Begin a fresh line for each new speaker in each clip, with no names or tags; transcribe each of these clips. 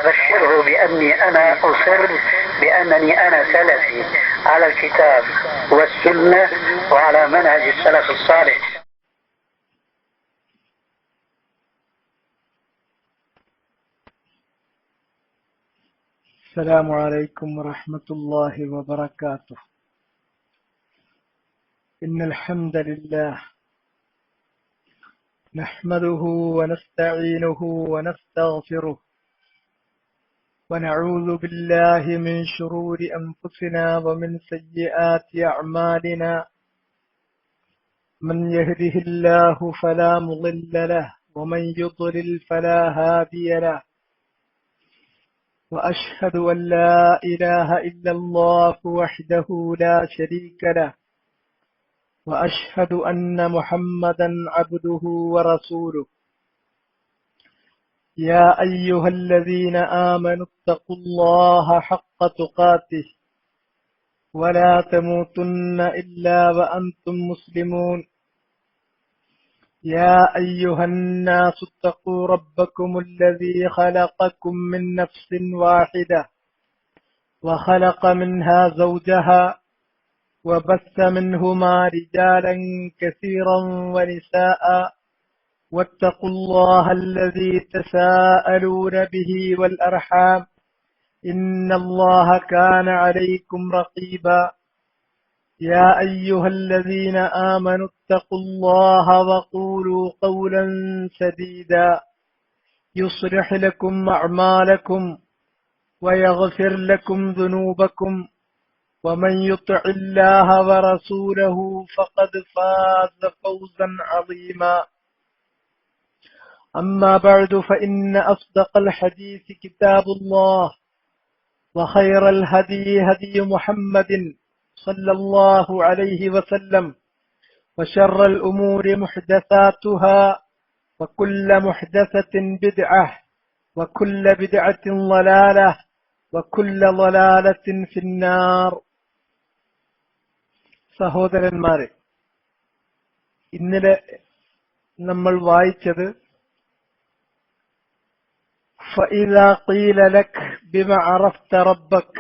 فبشره بأني أنا أصر بأنني أنا سلفي على الكتاب والسنة وعلى منهج السلف الصالح.
السلام عليكم ورحمة الله وبركاته. إن الحمد لله نحمده ونستعينه ونستغفره ونعوذ بالله من شرور أنفسنا ومن سيئات أعمالنا. من يهده الله فلا مضل له ومن يضلل فلا هادي له. وأشهد أن لا إله إلا الله وحده لا شريك له وأشهد أن محمدا عبده ورسوله. يا أيها الذين آمنوا اتقوا الله حق تقاته ولا تموتن إلا وأنتم مسلمون. يا أيها الناس اتقوا ربكم الذي خلقكم من نفس واحدة وخلق منها زوجها وبث منهما رجالا كثيرا ونساء واتقوا الله الذي تساءلون به والأرحام إن الله كان عليكم رقيبا. يا أيها الذين آمنوا اتقوا الله وقولوا قولا سديدا يصلح لكم أعمالكم ويغفر لكم ذنوبكم ومن يطع الله ورسوله فقد فاز فوزا عظيما. أما بعد فإن أصدق الحديث كتاب الله وخير الهدي هدي محمد صلى الله عليه وسلم وشر الأمور محدثاتها وكل محدثة بدعة وكل بدعة ضلالة وكل ضلالة في النار. സഹോദരന്മാരെ, ഇന്നലെ നമ്മൾ വായിച്ചത് فإذا قيل لك بما عرفت ربك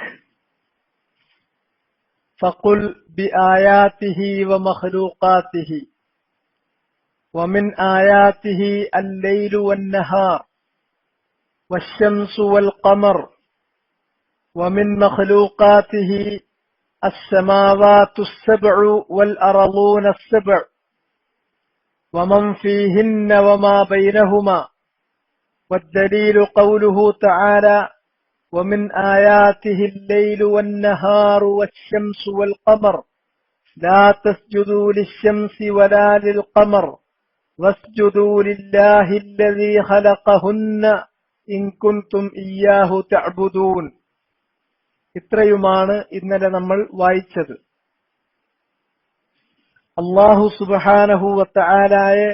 فقل بآياته ومخلوقاته ومن آياته الليل والنهار والشمس والقمر ومن مخلوقاته السماوات السبع والأرضون السبع ومن فيهن وما بينهما. والدليل قوله تعالى ومن آياته الليل والنهار والشمس والقمر لا تسجدوا للشمس ولا للقمر واسجدوا لله الذي خلقهن إن كنتم إياه تعبدون. ഇത്രയുമാണ് ഇന്നലെ നമ്മൾ വായിച്ചത്. അല്ലാഹു സുബ്ഹാനഹു വതആലയെ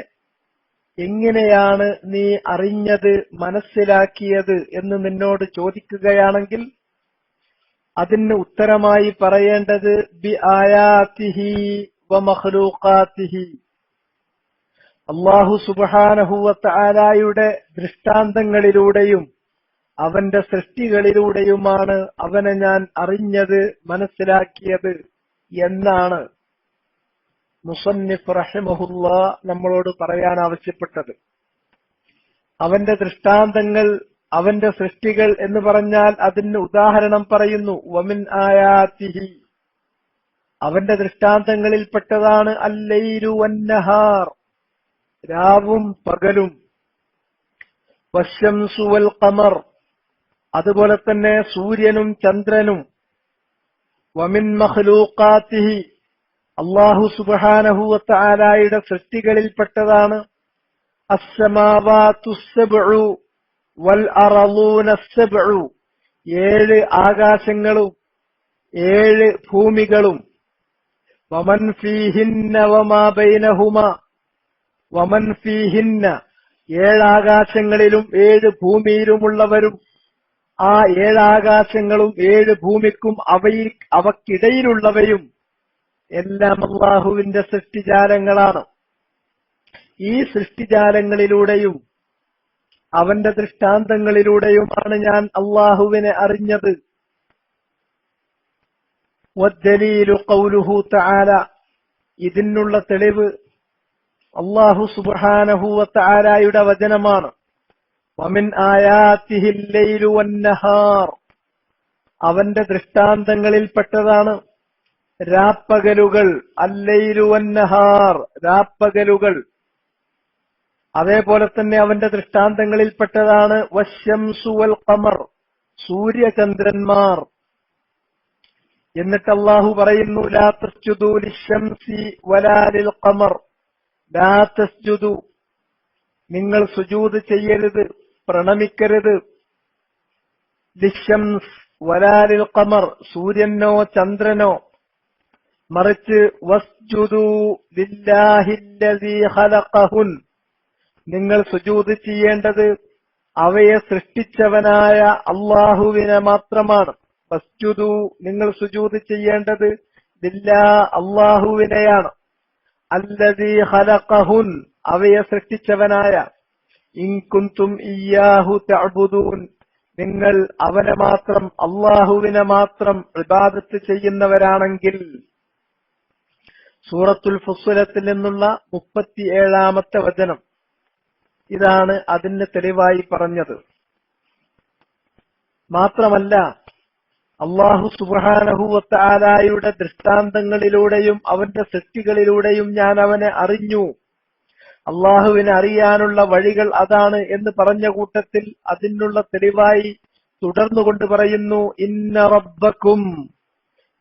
എങ്ങനെയാണ് നീ അറിഞ്ഞത്, മനസ്സിലാക്കിയത് എന്ന് നിന്നോട് ചോദിക്കുകയാണെങ്കിൽ അതിന് ഉത്തരമായി പറയേണ്ടത് ബി ആയാതിഹി വ മഖ്ലൂഖാതിഹി. അല്ലാഹു സുബ്ഹാനഹു വതആലയുടെ ദൃഷ്ടാന്തങ്ങളിലൂടെയും അവന്റെ സൃഷ്ടികളിലൂടെയുമാണ് അവനെ ഞാൻ അറിഞ്ഞത്, മനസ്സിലാക്കിയത് എന്നാണ് മുസന്നിഫ് റഹിമഹുല്ലാ നമ്മളോട് പറയാൻ ആവശ്യപ്പെട്ടത്. അവന്റെ ദൃഷ്ടാന്തങ്ങൾ, അവന്റെ സൃഷ്ടികൾ എന്ന് പറഞ്ഞാൽ അതിന് ഉദാഹരണം പറയുന്നു. വമിൻ ആയാതിഹി, അവന്റെ ദൃഷ്ടാന്തങ്ങളിൽപ്പെട്ടതാണ് അല്ലൈലു വന്നഹാർ, രാവും പകലും. വശംസു വൽ ഖമർ, അതുപോലെ തന്നെ സൂര്യനും ചന്ദ്രനും. വമിൻ മഖ്ലൂഖാതിഹി, അല്ലാഹു സുബ്ഹാനഹു വതആലയുടെ സൃഷ്ടികളിൽപ്പെട്ടതാണ് അസ്സമാവാതു സബ്ഉ വൽ അർളൂന സബ്ഉ, 7 ആകാശങ്ങളും 7 ഭൂമികളും. വമൻ ഫീഹിന്ന വമാ ബൈനഹുമാ, വമൻ ഫീഹിന്ന 7 ആകാശങ്ങളിലും 7 ഭൂമിയിലുമുള്ളവരും, ആ 7 ആകാശങ്ങളും 7 ഭൂമിക്കും അവക്കിടയിലുള്ളവയും എല്ലാം അല്ലാഹുവിന്റെ സൃഷ്ടിജാലങ്ങളാണ്. ഈ സൃഷ്ടിജാലങ്ങളിലൂടെയും അവന്റെ ദൃഷ്ടാന്തങ്ങളിലൂടെയുമാണ് ഞാൻ അള്ളാഹുവിനെ അറിഞ്ഞത്. വദ്ദലീലു ഖൗലുഹു തആല, ഇതിനുള്ള തെളിവ് അല്ലാഹു സുബ്ഹാനഹു വ തആലയുടെ വചനമാണ്. വമിൻ ആയാതിഹിൽ ലൈലു വന്നഹാർ, അവന്റെ ദൃഷ്ടാന്തങ്ങളിൽപ്പെട്ടതാണ് രാപ്പകലുകൾ. അല്ലൈലു വന്നഹാർ, രാപ്പകലുകൾ. അതേപോലെ തന്നെ അവന്റെ ദൃഷ്ടാന്തങ്ങളിൽപ്പെട്ടതാണ് വശംസു വൽ ഖമർ, സൂര്യചന്ദ്രന്മാർ. എന്നിട്ട് അല്ലാഹു പറയുന്നു ലാ തസ്ജുദു ലിശംസി വലാ ലിൽ ഖമർ, ലാ തസ്ജുദു, നിങ്ങൾ സുജൂദ് ചെയ്യരുത്, പ്രണമിക്കരുത്, ലിശംസ് വലാ ലിൽ ഖമർ, സൂര്യനോ ചന്ദ്രനോ, മറിച്ച് വസ്ജുദു ലില്ലാഹില്ലദീ ഖലഖഹുൻ, നിങ്ങൾ സുജൂദ് ചെയ്യേണ്ടത് അവയെ സൃഷ്ടിച്ചവനായ അള്ളാഹുവിനെ മാത്രമാണ്. വസ്ജുദു, നിങ്ങൾ സുജൂദ് ചെയ്യേണ്ടത് ലില്ലാ, അള്ളാഹുവിനെയാണ്. അല്ലദീ ഖലഖഹുൻ, അവയെ സൃഷ്ടിച്ചവനായ. ഇൻ കുന്തും ഇയ്യാഹു തഅബുദൂൻ, നിങ്ങൾ അവനെ മാത്രം, അള്ളാഹുവിനെ മാത്രം ഇബാദത്ത് ചെയ്യുന്നവരാണെങ്കിൽ. സൂറത്തുൽ ഫുസ്സിലത്തിൽ നിന്നുള്ള 37-ാമത്തെ വചനം. ഇതാണ് അതിന് തെളിവായി പറഞ്ഞത്. മാത്രമല്ല അല്ലാഹു സുബ്ഹാനഹു വ തആലയുടെ ദൃഷ്ടാന്തങ്ങളിലൂടെയും അവന്റെ സൃഷ്ടികളിലൂടെയും ഞാൻ അവനെ അറിഞ്ഞു. അള്ളാഹുവിനെ അറിയാനുള്ള വഴികൾ അതാണ് എന്ന് പറഞ്ഞ കൂട്ടത്തിൽ അതിനുള്ള തെളിവായി തുടർന്നുകൊണ്ട് പറയുന്നു ഇന്ന റബ്ബക്കും,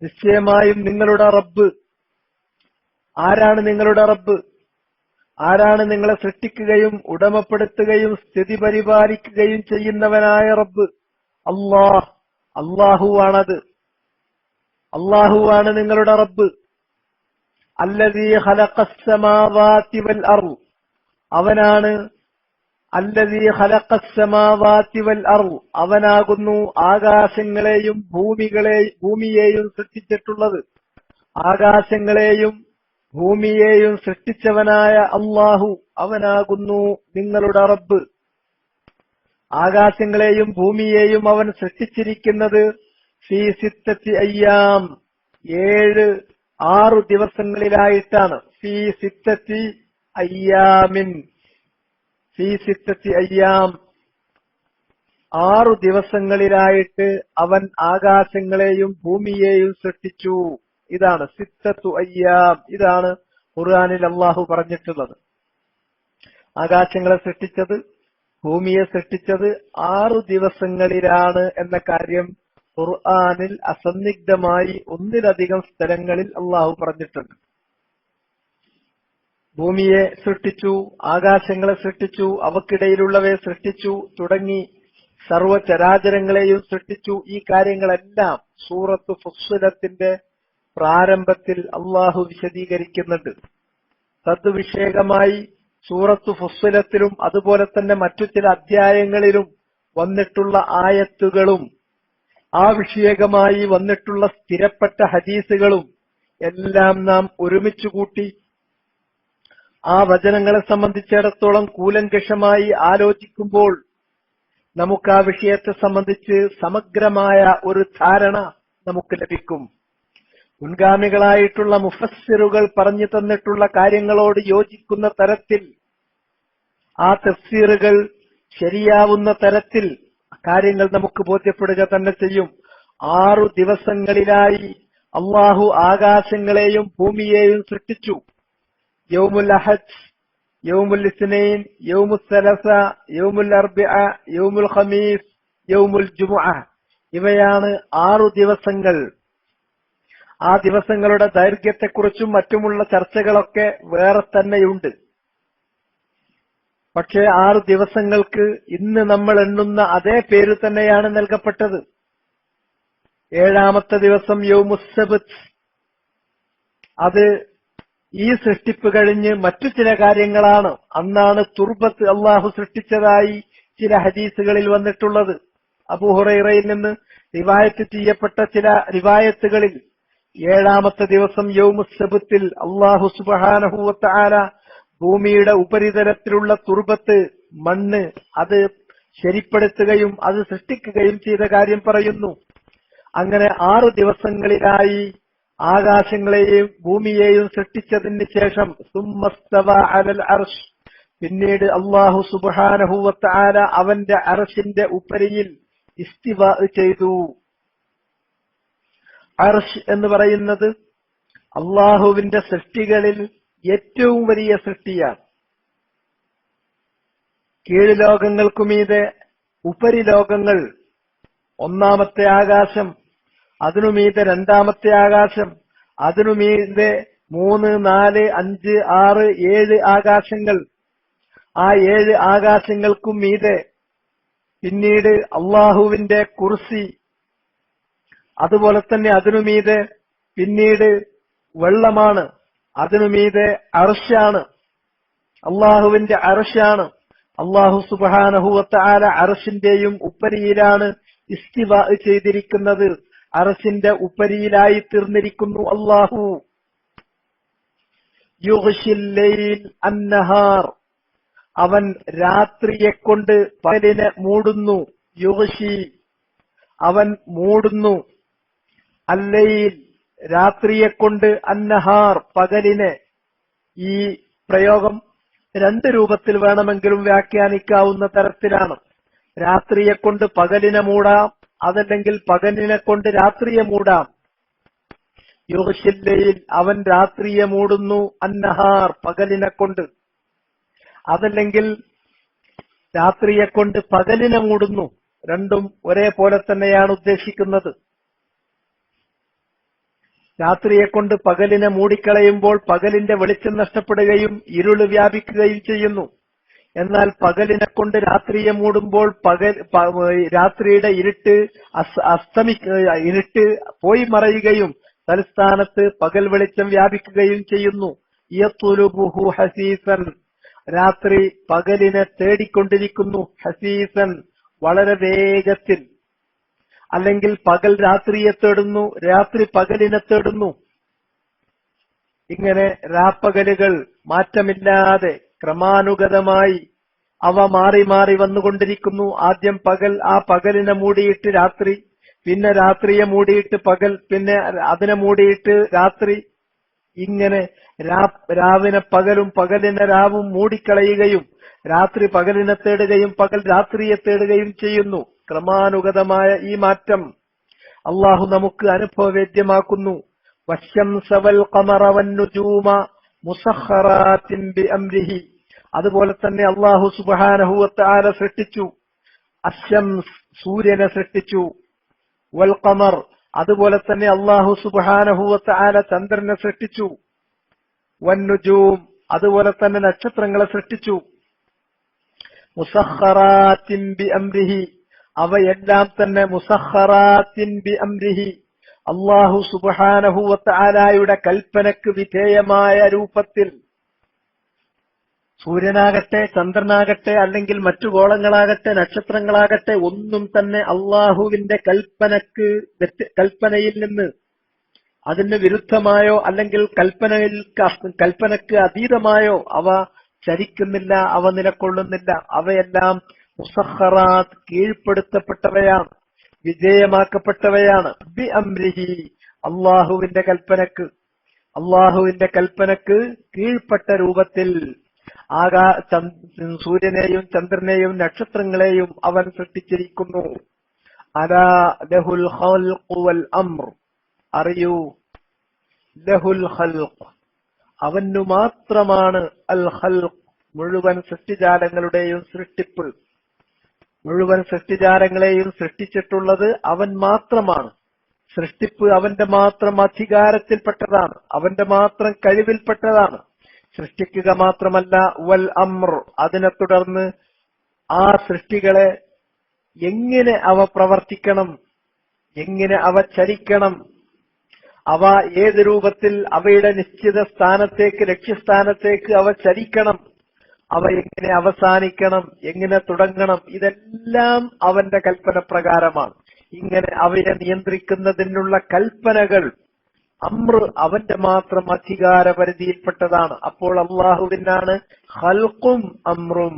നിശ്ചയമായും നിങ്ങളുടെ റബ്ബ്. ആരാണ് നിങ്ങളുടെ റബ്ബ്? ആരാണ് നിങ്ങളെ സൃഷ്ടിക്കുകയും ഉടമപ്പെടുത്തുകയും സ്ഥിതി പരിപാലിക്കുകയും ചെയ്യുന്നവനായ റബ്ബ്? അല്ലാഹ്, അല്ലാഹുവാണത്. അല്ലാഹുവാണ് നിങ്ങളുടെ റബ്ബ്. അല്ലദീ ഖലഖസ് സമാവാതി വൽ അർള്, അവനാണ് അല്ലദീ ഖലഖസ് സമാവാതി വൽ അർള്, അവനാകുന്നു ആകാശങ്ങളെയും ഭൂമിയെയും സൃഷ്ടിച്ചിട്ടുള്ളത്. ആകാശങ്ങളെയും ഭൂമിയെയും സൃഷ്ടിച്ചവനായ അല്ലാഹു, അവനാകുന്നു നിങ്ങളുടെ റബ്ബ്. ആകാശങ്ങളെയും ഭൂമിയെയും അവൻ സൃഷ്ടിച്ചിരിക്കുന്നത് ഫീ സിത്തത്തി അയ്യാം, 6 ദിവസങ്ങളിലായിട്ടാണ്. ഫീ സിത്തത്തി അയ്യാമിൻ, ഫീ സിത്തത്തി അയ്യാം, 6 ദിവസങ്ങളിലായിട്ട് അവൻ ആകാശങ്ങളെയും ഭൂമിയെയും സൃഷ്ടിച്ചു. ഇതാണ് സിത്തത്തു അയ്യാം. ഇതാണ് ഖുർആനിൽ അല്ലാഹു പറഞ്ഞിട്ടുള്ളത്. ആകാശങ്ങളെ സൃഷ്ടിച്ചത്, ഭൂമിയെ സൃഷ്ടിച്ചത് 6 ദിവസങ്ങളിലാണ് എന്ന കാര്യം ഖുർആനിൽ അസന്നിഗ്ധമായി 1-ലധികം സ്ഥലങ്ങളിൽ അല്ലാഹു പറഞ്ഞിട്ടുണ്ട്. ഭൂമിയെ സൃഷ്ടിച്ചു, ആകാശങ്ങളെ സൃഷ്ടിച്ചു, അവക്കിടയിലുള്ളവയെ സൃഷ്ടിച്ചു, തുടങ്ങി സർവചരാചരങ്ങളെയും സൃഷ്ടിച്ചു. ഈ കാര്യങ്ങളെല്ലാം സൂറത്തു ഫുസ്സിലത്തിന്റെ പ്രാരംഭത്തിൽ അല്ലാഹു വിശദീകരിക്കുന്നുണ്ട്. തദ്വിഷയകമായി സൂറത്തു ഫുസ്സിലത്തിലും അതുപോലെ തന്നെ മറ്റു ചില അധ്യായങ്ങളിലും വന്നിട്ടുള്ള ആയത്തുകളും ആ വിഷയകമായി വന്നിട്ടുള്ള സ്ഥിരപ്പെട്ട ഹദീസുകളും എല്ലാം നാം ഒരുമിച്ചു കൂട്ടി ആ വചനങ്ങളെ സംബന്ധിച്ചിടത്തോളം കൂലങ്കഷമായി ആലോചിക്കുമ്പോൾ നമുക്ക് ആ വിഷയത്തെ സംബന്ധിച്ച് സമഗ്രമായ ഒരു ധാരണ നമുക്ക് ലഭിക്കും. മുൻഗാമികളായിട്ടുള്ള മുഫസ്സിറുകൾ പറഞ്ഞു തന്നിട്ടുള്ള കാര്യങ്ങളോട് യോജിക്കുന്ന തരത്തിൽ, ആ തഫ്സീറുകൾ ശരിയാവുന്ന തരത്തിൽ കാര്യങ്ങൾ നമുക്ക് ബോധ്യപ്പെടുക തന്നെ ചെയ്യും. 6 ദിവസങ്ങളിലായി അല്ലാഹു ആകാശങ്ങളെയും ഭൂമിയെയും സൃഷ്ടിച്ചു. യൗമുൽ അഹദ്, യൗമുൽ ഇസ്നൈൻ, യൗമുൽ സലസ, യൗമുൽ അർബിഅ, യൗമുൽ ഖമീസ്, യൗമുൽ ജുമുഅ. ഇവയാണ് 6 ദിവസങ്ങൾ. ആ ദിവസങ്ങളുടെ ദൈർഘ്യത്തെക്കുറിച്ചും മറ്റുമുള്ള ചർച്ചകളൊക്കെ വേറെ തന്നെയുണ്ട്. പക്ഷേ 6 ദിവസങ്ങൾക്ക് ഇന്ന് നമ്മൾ എണ്ണുന്ന അതേ പേര് തന്നെയാണ് നൽകപ്പെട്ടത്. 7-ാമത്തെ ദിവസം യൗമുസ്സബ്ത്. അത് ഈ സൃഷ്ടിപ്പ് കഴിഞ്ഞ് മറ്റു ചില കാര്യങ്ങളാണ്. അന്നാണ് തുർബത്ത് അല്ലാഹു സൃഷ്ടിച്ചതായി ചില ഹദീസുകളിൽ വന്നിട്ടുള്ളത്. അബൂ ഹുറൈറയിൽ നിന്ന് റിവായത്ത് ചെയ്യപ്പെട്ട ചില റിവായത്തുകളിൽ 7-ാമത്തെ ദിവസം യൗമുസ്സബ്ത്തിൽ അല്ലാഹു സുബ്ഹാനഹു വ തആല ഭൂമിയുടെ ഉപരിതലത്തിലുള്ള തുർബത്ത്, മണ്ണ്, അത് ശരിപ്പെടുത്തുകയും അത് സൃഷ്ടിക്കുകയും ചെയ്ത കാര്യം പറയുന്നു. അങ്ങനെ 6 ദിവസങ്ങളിലായി ആകാശങ്ങളെയും ഭൂമിയെയും സൃഷ്ടിച്ചതിന് ശേഷം സുമ്മസ്തവ അലൽ അർശ്, പിന്നീട് അല്ലാഹു സുബ്ഹാനഹു വ തആല അവന്റെ അർശിന്റെ ഉപരിയിൽ ഇസ്തിവാ ചെയ്തു. അർശ് എന്ന് പറയുന്നത് അല്ലാഹുവിന്റെ സൃഷ്ടികളിൽ ഏറ്റവും വലിയ സൃഷ്ടിയാണ്. കീഴ്ലോകങ്ങൾക്കുമീതെ ഉപരിലോകങ്ങൾ, ഒന്നാമത്തെ ആകാശം, അതിനുമീതെ രണ്ടാമത്തെ ആകാശം, അതിനുമീതെ 3, 4, 5, 6, 7 ആകാശങ്ങൾ, ആ 7 ആകാശങ്ങൾക്കും മീതെ പിന്നീട് അള്ളാഹുവിന്റെ കുർസി, അതുപോലെ തന്നെ അതിനുമീതെ പിന്നീട് വെള്ളമാണ്, അതിനുമീതെ അർശാണ്, അള്ളാഹുവിന്റെ അർശാണ്. അള്ളാഹു സുബ്ഹാനഹു വ തആല അർശിന്റെയും ഉപരിയിലാണ് ഇസ്തിവാ ചെയ്തിരിക്കുന്നത്. അർശിന്റെ ഉപരിയിലായി തീർന്നിരിക്കുന്നു അള്ളാഹു. യുഗ്ശിൽ ലൈൽ അന്നഹാർ, അവൻ രാത്രിയെ കൊണ്ട് പകലിനെ മൂടുന്നു. യുഗ്ശി, അവൻ മൂടുന്നു. അല്ലൈൽ, രാത്രിയെ കൊണ്ട്, അന്നഹാർ, പകലിനെ. ഈ പ്രയോഗം 2 രൂപത്തിൽ വേണമെങ്കിലും വ്യാഖ്യാനിക്കാവുന്ന തരത്തിലാണ്. രാത്രിയെ കൊണ്ട് പകലിനെ മൂടാം, അതല്ലെങ്കിൽ പകലിനെ കൊണ്ട് രാത്രിയെ മൂടാം. യുഗ്ശിൽ ലൈൽ, അവൻ രാത്രിയെ മൂടുന്നു. അന്നഹാർ, പകലിനെ കൊണ്ട്. അതല്ലെങ്കിൽ രാത്രിയെ കൊണ്ട് പകലിനെ മൂടുന്നു. രണ്ടും ഒരേപോലെ തന്നെയാണ് ഉദ്ദേശിക്കുന്നത്. രാത്രിയെ കൊണ്ട് പകലിനെ മൂടിക്കളയുമ്പോൾ പകലിന്റെ വെളിച്ചം നഷ്ടപ്പെടുകയും ഇരുള് വ്യാപിക്കുകയും ചെയ്യുന്നു. എന്നാൽ പകലിനെ കൊണ്ട് രാത്രിയെ മൂടുമ്പോൾ രാത്രിയുടെ ഇരുട്ട് ഇരുട്ട് പോയി മറയുകയും തലസ്ഥാനത്ത് പകൽ വെളിച്ചം വ്യാപിക്കുകയും ചെയ്യുന്നു. യത്ലുബുഹു ഹസീസൻ, രാത്രി പകലിനെ തേടിക്കൊണ്ടിരിക്കുന്നു. ഹസീസൻ, വളരെ വേഗത്തിൽ. അല്ലെങ്കിൽ പകൽ രാത്രിയെ തേടുന്നു, രാത്രി പകലിനെ തേടുന്നു. ഇങ്ങനെ രാപ്പകലുകൾ മാറ്റമില്ലാതെ ക്രമാനുഗതമായി അവ മാറി മാറി വന്നുകൊണ്ടിരിക്കുന്നു. ആദ്യം പകൽ, ആ പകലിനെ മൂടിയിട്ട് രാത്രി, പിന്നെ രാത്രിയെ മൂടിയിട്ട് പകൽ, പിന്നെ അതിനെ മൂടിയിട്ട് രാത്രി. ഇങ്ങനെ രാവിനെ പകലും പകലിനെ രാവും മൂടിക്കളയുകയും രാത്രി പകലിനെ തേടുകയും പകൽ രാത്രിയെ തേടുകയും ചെയ്യുന്നു. ക്രമാനുഗതമായ ഈ മാറ്റം അള്ളാഹു നമുക്ക് അനുഭവവേദ്യമാക്കുന്നു. വശംസ വൽ ഖമറ വന്നുജൂമ മുസഖറാത്തിൻ ബിഅംരിഹി, അതുപോലെ തന്നെ അള്ളാഹു സുബ്ഹാനഹു വ തആല സൃഷ്ടിച്ചു. അശംസ്, സൂര്യനെ സൃഷ്ടിച്ചു. വൽ ഖമർ, അതുപോലെ തന്നെ അള്ളാഹു സുബ്ഹാനഹു വ തആല ചന്ദ്രനെ സൃഷ്ടിച്ചു. വന്നുജൂം, അതുപോലെ തന്നെ നക്ഷത്രങ്ങളെ സൃഷ്ടിച്ചു. മുസഖറാത്തിൻ ബിഅംരിഹി, അവയെല്ലാം തന്നെ മുസഖറാത്തിൻ ബിഅംരിഹി, അല്ലാഹു സുബ്ഹാനഹു വ തആലയുടെ കൽപ്പനക്ക് വിധേയമായ രൂപത്തിൽ. സൂര്യനാകട്ടെ, ചന്ദ്രനാകട്ടെ, അല്ലെങ്കിൽ മറ്റു ഗോളങ്ങളാകട്ടെ, നക്ഷത്രങ്ങളാകട്ടെ, ഒന്നും തന്നെ അള്ളാഹുവിന്റെ കൽപ്പനയിൽ നിന്ന് അതിന് വിരുദ്ധമായോ അല്ലെങ്കിൽ കൽപ്പനക്ക് അതീതമായോ അവ ചലിക്കുന്നില്ല, അവ നിലകൊള്ളുന്നില്ല. അവയെല്ലാം മുസഖറാത്ത്, കീഴ്പ്പെടുത്തപ്പെട്ടവയാണ്, വിധേയമാക്കപ്പെട്ടവയാണ്. ബി അംരിഹി, അള്ളാഹുവിന്റെ കൽപ്പനക്ക്. അള്ളാഹുവിന്റെ കൽപ്പനക്ക് കീഴ്പ്പെട്ട രൂപത്തിൽ സൂര്യനെയും ചന്ദ്രനെയും നക്ഷത്രങ്ങളെയും അവൻ സൃഷ്ടിച്ചിരിക്കുന്നു. അലാ ലഹുൽ ഖൽഖു വൽ അംർ, അറിയൂ, ലഹുൽ ഖൽഖ്, അവനു മാത്രമാണ് അൽ ഖൽഖ്, മുഴുവൻ സൃഷ്ടിജാലങ്ങളുടെയും സൃഷ്ടിപ്പ്. മുഴുവൻ സൃഷ്ടിജാലങ്ങളെയും സൃഷ്ടിച്ചിട്ടുള്ളത് അവൻ മാത്രമാണ്. സൃഷ്ടിപ്പ് അവന്റെ മാത്രം അധികാരത്തിൽപ്പെട്ടതാണ്, അവന്റെ മാത്രം കഴിവിൽപ്പെട്ടതാണ്. സൃഷ്ടിക്കുക മാത്രമല്ല, വൽ അംർ, അതിനെ തുടർന്ന് ആ സൃഷ്ടികളെ എങ്ങനെ അവ പ്രവർത്തിക്കണം, എങ്ങനെ അവ ചലിക്കണം, അവ ഏത് രൂപത്തിൽ അവയുടെ നിശ്ചിത സ്ഥാനത്തേക്ക്, ലക്ഷ്യസ്ഥാനത്തേക്ക് അവ ചലിക്കണം, അവ എങ്ങനെ അവസാനിക്കണം, എങ്ങനെ തുടങ്ങണം, ഇതെല്ലാം അവന്റെ കൽപ്പന പ്രകാരമാണ്. ഇങ്ങനെ അവയെ നിയന്ത്രിക്കുന്നതിനുള്ള കൽപ്പനകൾ, അമ്ര, അവന്റെ മാത്രം അധികാര പരിധിയിൽപ്പെട്ടതാണ്. അപ്പോൾ അള്ളാഹുവിനാണ് ഖൽഖും അമ്രും,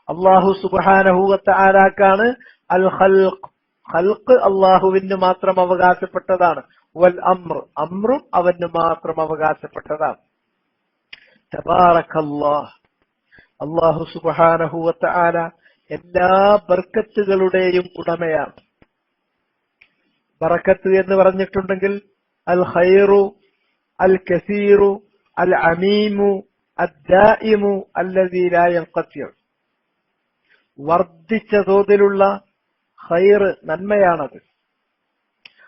അള്ളാഹു സുബ്ഹാനഹു വ തആലാക്കാണ് അൽ ഖൽഖ്, ഖൽഖ് അള്ളാഹുവിന് മാത്രം അവകാശപ്പെട്ടതാണ്. വൽ അമ്രും അവന് മാത്രം അവകാശപ്പെട്ടതാണ്. തബാറകല്ലാഹ്, അള്ളാഹു സുബ്ഹാനഹു വ തആല എല്ലാ ബർക്കത്തുകളുടെയും ഉടമയാണ്. ബറക്കത്ത് എന്ന് പറഞ്ഞിട്ടുണ്ടെങ്കിൽ അൽ ഖൈറു അൽ കസീറു അൽ അമീമു അദ്ദായിമു അല്ലദീ ലാ യൻഖതി, വർദ്ധിച്ച തോതിലുള്ള ഖൈർ നന്മയാണത്.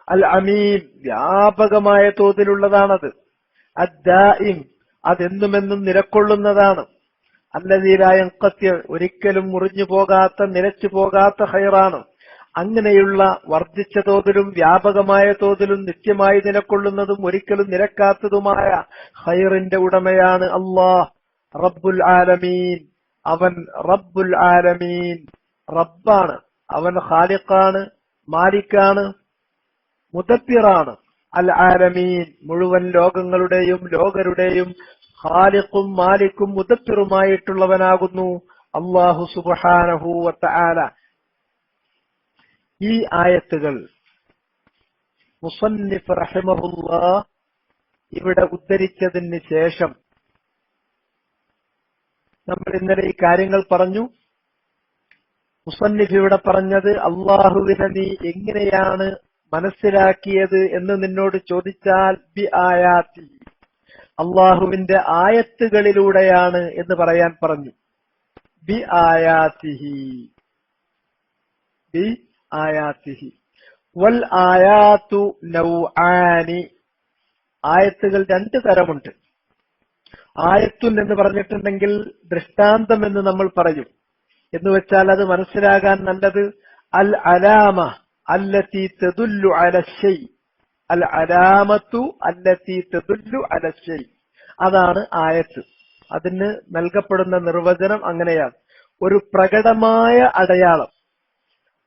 അൽ അമീം വ്യാപകമായ തോതിലുള്ളതാണത്. അദ്ദായിം അതെന്നുമെന്നും നിലക്കൊള്ളുന്നതാണ്. അല്ലദീ ലാ യൻഖതി ഒരിക്കലും മുറിഞ്ഞു പോകാത്ത നിലച്ചു പോകാത്ത ഖൈറാണ്. അങ്ങനെയുള്ള വർദ്ധിച്ച തോതിലും വ്യാപകമായ തോതിലും നിത്യമായി നിലകൊള്ളുന്നതും ഒരിക്കലും നിലക്കാത്തതുമായ ഖൈറിന്റെ ഉടമയാണ് അല്ലാഹ് റബ്ബുൽ ആലമീൻ. അവൻ റബ്ബുൽ ആലമീൻ, റബ്ബാണ്. അവൻ ഖാലിഖാണ്, മാലിക്കാണ്, മുദബ്ബിറാണ്. അൽ ആലമീൻ മുഴുവൻ ലോകങ്ങളുടെയും ലോകരുടെയും ഖാലിഖും മാലിക്കും മുദബ്ബിറുമായിട്ടുള്ളവനാകുന്നു അല്ലാഹു സുബ്ഹാനഹു വ തആല. ഈ ആയത്തുകൾ മുസന്നിഫ് റഹിമഹുല്ലാഹ് ഇവിടെ ഉദ്ധരിച്ചതിന് ശേഷം നമ്മൾ ഇന്നലെ ഈ കാര്യങ്ങൾ പറഞ്ഞു. മുസന്നിഫ് ഇവിടെ പറഞ്ഞത് അള്ളാഹുവിനെ നീ എങ്ങനെയാണ് മനസ്സിലാക്കിയത് എന്ന് നിന്നോട് ചോദിച്ചാൽ ബി ആയാത്തി, അള്ളാഹുവിന്റെ ആയത്തുകളിലൂടെയാണ് എന്ന് പറയാൻ പറഞ്ഞു. ബി ആയാത്തിഹി, ബി ആയാത്തിഹി. വൽ ആയാത്തു നൗആനി, ആയത്തുകൾ രണ്ട് തരമുണ്ട്. ആയത്തുൻ എന്ന് പറഞ്ഞിട്ടുണ്ടെങ്കിൽ ദൃഷ്ടാന്തം എന്ന് നമ്മൾ പറയും. എന്ന് വെച്ചാൽ അത് മനസ്സിലാകാൻ നല്ലത് അൽ അലാമ അല്ലത്തി തദുല്ലു അല ശൈ, അൽ അലാമത്തു അല്ലത്തി തദുല്ലു അല ശൈ, അതാണ് ആയത്ത്. അതിന് നൽകപ്പെടുന്ന നിർവചനം അങ്ങനെയാണ്. ഒരു പ്രകടമായ അടയാളം.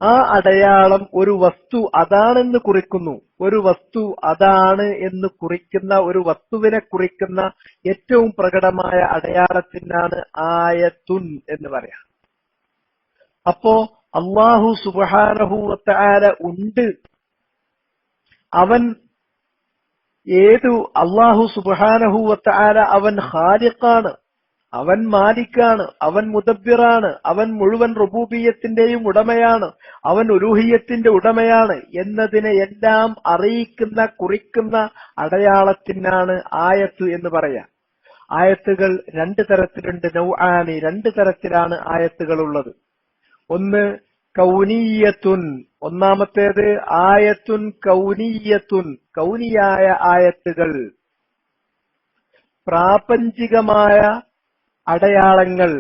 ആ അടയാളം ഒരു വസ്തു അതാണെന്ന് കുറിക്കുന്നു. ഒരു വസ്തു അതാണ് എന്ന് കുറിക്കുന്ന, ഒരു വസ്തുവിനെ കുറിക്കുന്ന ഏറ്റവും പ്രകടമായ അടയാളത്തിനാണ് ആയത്തുൻ എന്ന് പറയാം. അപ്പോ അല്ലാഹു സുബ്ഹാനഹു വ തആല ഉണ്ട്. അവൻ അല്ലാഹു സുബ്ഹാനഹു വ തആല അവൻ ഖാലിഖാണ്, അവൻ മാലിക്കാണ്, അവൻ മുദബ്ബിറാണ്, അവൻ മുഴുവൻ റുബൂബിയ്യത്തിന്റെയും ഉടമയാണ്, അവൻ ഉലൂഹിയ്യത്തിന്റെ ഉടമയാണ് എന്നതിനെ എല്ലാം അറിയിക്കുന്ന, കുറിക്കുന്ന അടയാളത്തിനാണ് ആയത്ത് എന്ന് പറയാം. ആയത്തുകൾ രണ്ട് തരത്തിലുണ്ട്. നൗആനി, രണ്ട് തരത്തിലാണ് ആയത്തുകൾ ഉള്ളത്. ഒന്ന് കൗനിയ്യത്തുൻ, ഒന്നാമത്തേത് ആയത്തുൻ കൗനിയ്യത്തുൻ, കൗനിയായ ആയത്തുകൾ, പ്രാപഞ്ചികമായ അടയാളങ്ങൾ.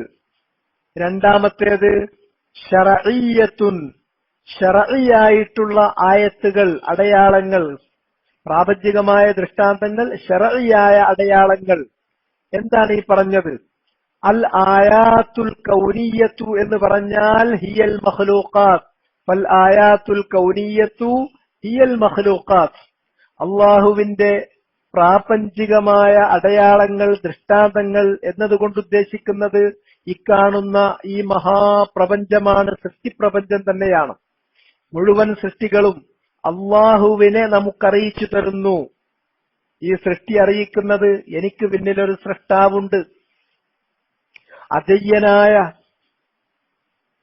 രണ്ടാമത്തേത് ശറഈയ്യത്തുൻ, ശറഈയായിട്ടുള്ള ആയത്തുകൾ, അടയാളങ്ങൾ, പ്രാപഞ്ചികമായ ദൃഷ്ടാന്തങ്ങൾ, ശറഈയായ അടയാളങ്ങൾ. എന്താണ് ഈ പറഞ്ഞത്? അൽ ആയാത്തുൽ കൗനിയ്യത്തു എന്ന് പറഞ്ഞാൽ ഹിയൽ മഖ്ലൂഖാത്ത്, ഫൽ ആയാത്തുൽ കൗനിയ്യത്തു ഹിയൽ മഖ്ലൂഖാത്ത്. അല്ലാഹുവിന്റെ പ്രാപഞ്ചികമായ അടയാളങ്ങൾ, ദൃഷ്ടാന്തങ്ങൾ എന്നതുകൊണ്ട് ഉദ്ദേശിക്കുന്നത് ഇക്കാണുന്ന ഈ മഹാപ്രപഞ്ചമാണ്, സൃഷ്ടിപ്രപഞ്ചം തന്നെയാണ്. മുഴുവൻ സൃഷ്ടികളും അള്ളാഹുവിനെ നമുക്കറിയിച്ചു തരുന്നു. ഈ സൃഷ്ടി അറിയിക്കുന്നത് എനിക്ക് പിന്നിലൊരു സൃഷ്ടാവുണ്ട്, അജയ്യനായ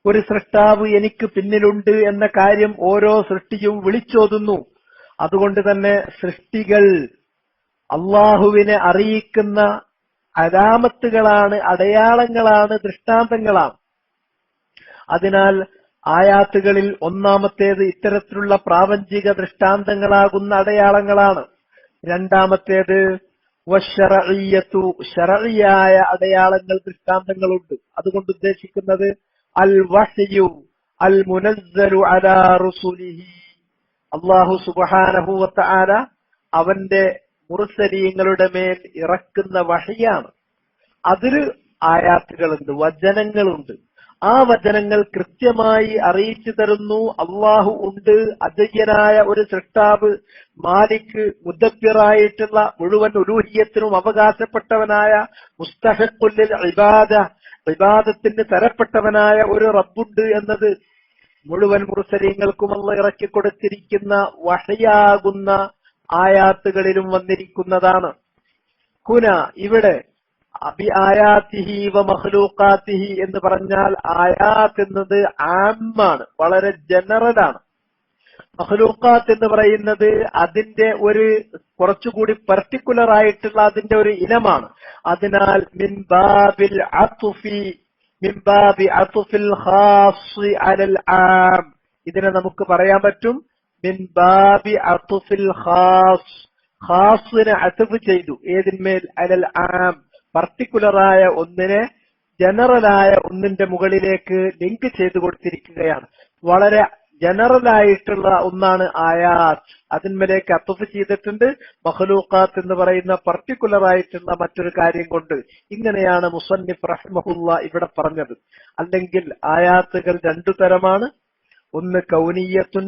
ഒരു സൃഷ്ടാവ് എനിക്ക് പിന്നിലുണ്ട് എന്ന കാര്യം ഓരോ സൃഷ്ടിയും വിളിച്ചോതുന്നു. അതുകൊണ്ട് തന്നെ സൃഷ്ടികൾ അള്ളാഹുവിനെ അറിയിക്കുന്ന അലാമത്തുകളാണ്, അടയാളങ്ങളാണ്, ദൃഷ്ടാന്തങ്ങളാണ്. അതിനാൽ ആയാത്തുകളിൽ ഒന്നാമത്തേത് ഇത്തരത്തിലുള്ള പ്രാപഞ്ചിക ദൃഷ്ടാന്തങ്ങളാകുന്ന അടയാളങ്ങളാണ്. രണ്ടാമത്തേത് വശറഈയ്യത്തു, ശറഈയായ അടയാളങ്ങൾ, ദൃഷ്ടാന്തങ്ങളുണ്ട്. അതുകൊണ്ട് ഉദ്ദേശിക്കുന്നത് അൽ വഹ്യു അൽ മുനസ്സലു അലാ റുസുലിഹി, അല്ലാഹു സുബ്ഹാനഹു വ തആല അവന്റെ മുർസലീങ്ങളുടെ മേൽ ഇറക്കുന്ന വഹയാണ്. അതിൽ ആയാത്തുകളുണ്ട്, വചനങ്ങളുണ്ട്. ആ വചനങ്ങൾ കൃത്യമായി അറിയിച്ചു തരുന്നു അള്ളാഹു ഉണ്ട്, അജയ്യനായ ഒരു സൃഷ്ടാവ്, മാലിക്, മുദബ്ബിറായിട്ടുള്ള മുഴുവൻ ഉലൂഹിയത്തിനും അവകാശപ്പെട്ടവനായ, മുസ്തഹിഖുൽ ലിൽ ഇബാദ, ഇബാദത്തിന് തരപ്പെട്ടവനായ ഒരു റബ്ബുണ്ട് എന്നത് മുഴുവൻ മുർസലീങ്ങൾക്കും അല്ലാഹ് ഇറക്കി കൊടുത്തിരിക്കുന്ന വഹയാകുന്ന ആയാത്തുകളിലും വന്നിരിക്കുന്നതാണ്. ഹുന ഇവിടെ അബി ആയാത്തിഹി വ മഖ്ലൂഖാത്തിഹി എന്ന് പറഞ്ഞാൽ ആയാത്ത് എന്നത് ആമാണ്, വളരെ ജനറലാണ്. മഖ്ലൂഖാത്ത് എന്ന് പറയുന്നത് അതിന്റെ ഒരു കുറച്ചുകൂടി പർട്ടിക്കുലർ ആയിട്ടുള്ള അതിന്റെ ഒരു ഇനമാണ്. അതിനാൽ മിൻ ബാബിൽ അത്ഫിൽ ഖാസ് അലൽ ആം, ഇതിനെ നമുക്ക് പറയാൻ പറ്റും മിൻ ബാബി അത്ഫിൽ ഖാസ്, ഖാസിനെ അത്ഫ് ചെയ്തു ഏതിന്മേൽ? അലൽ ആം, പർട്ടിക്കുലറായ ഒന്നിനെ ജനറലായ ഒന്നിന്റെ മുകളിലേക്ക് ലിങ്ക് ചെയ്തു കൊടുത്തിരിക്കുകയാണ്. വളരെ ജനറൽ ആയിട്ടുള്ള ഒന്നാണ് ആയാത്ത്, അതിന്മേലേക്ക് അത്ഫ് ചെയ്തിട്ടുണ്ട് മഖ്ലൂഖാത്ത് എന്ന് പറയുന്ന പർട്ടിക്കുലർ ആയിട്ടുള്ള മറ്റൊരു കാര്യം കൊണ്ട്. ഇങ്ങനെയാണ് മുസന്നിഫ് റഹ്മഹുല്ലാ ഇവിടെ പറഞ്ഞത്. അല്ലെങ്കിൽ ആയാത്തുകൾ രണ്ടു തരമാണ്. ഒന്ന് കൗനിയ്യത്തുൻ,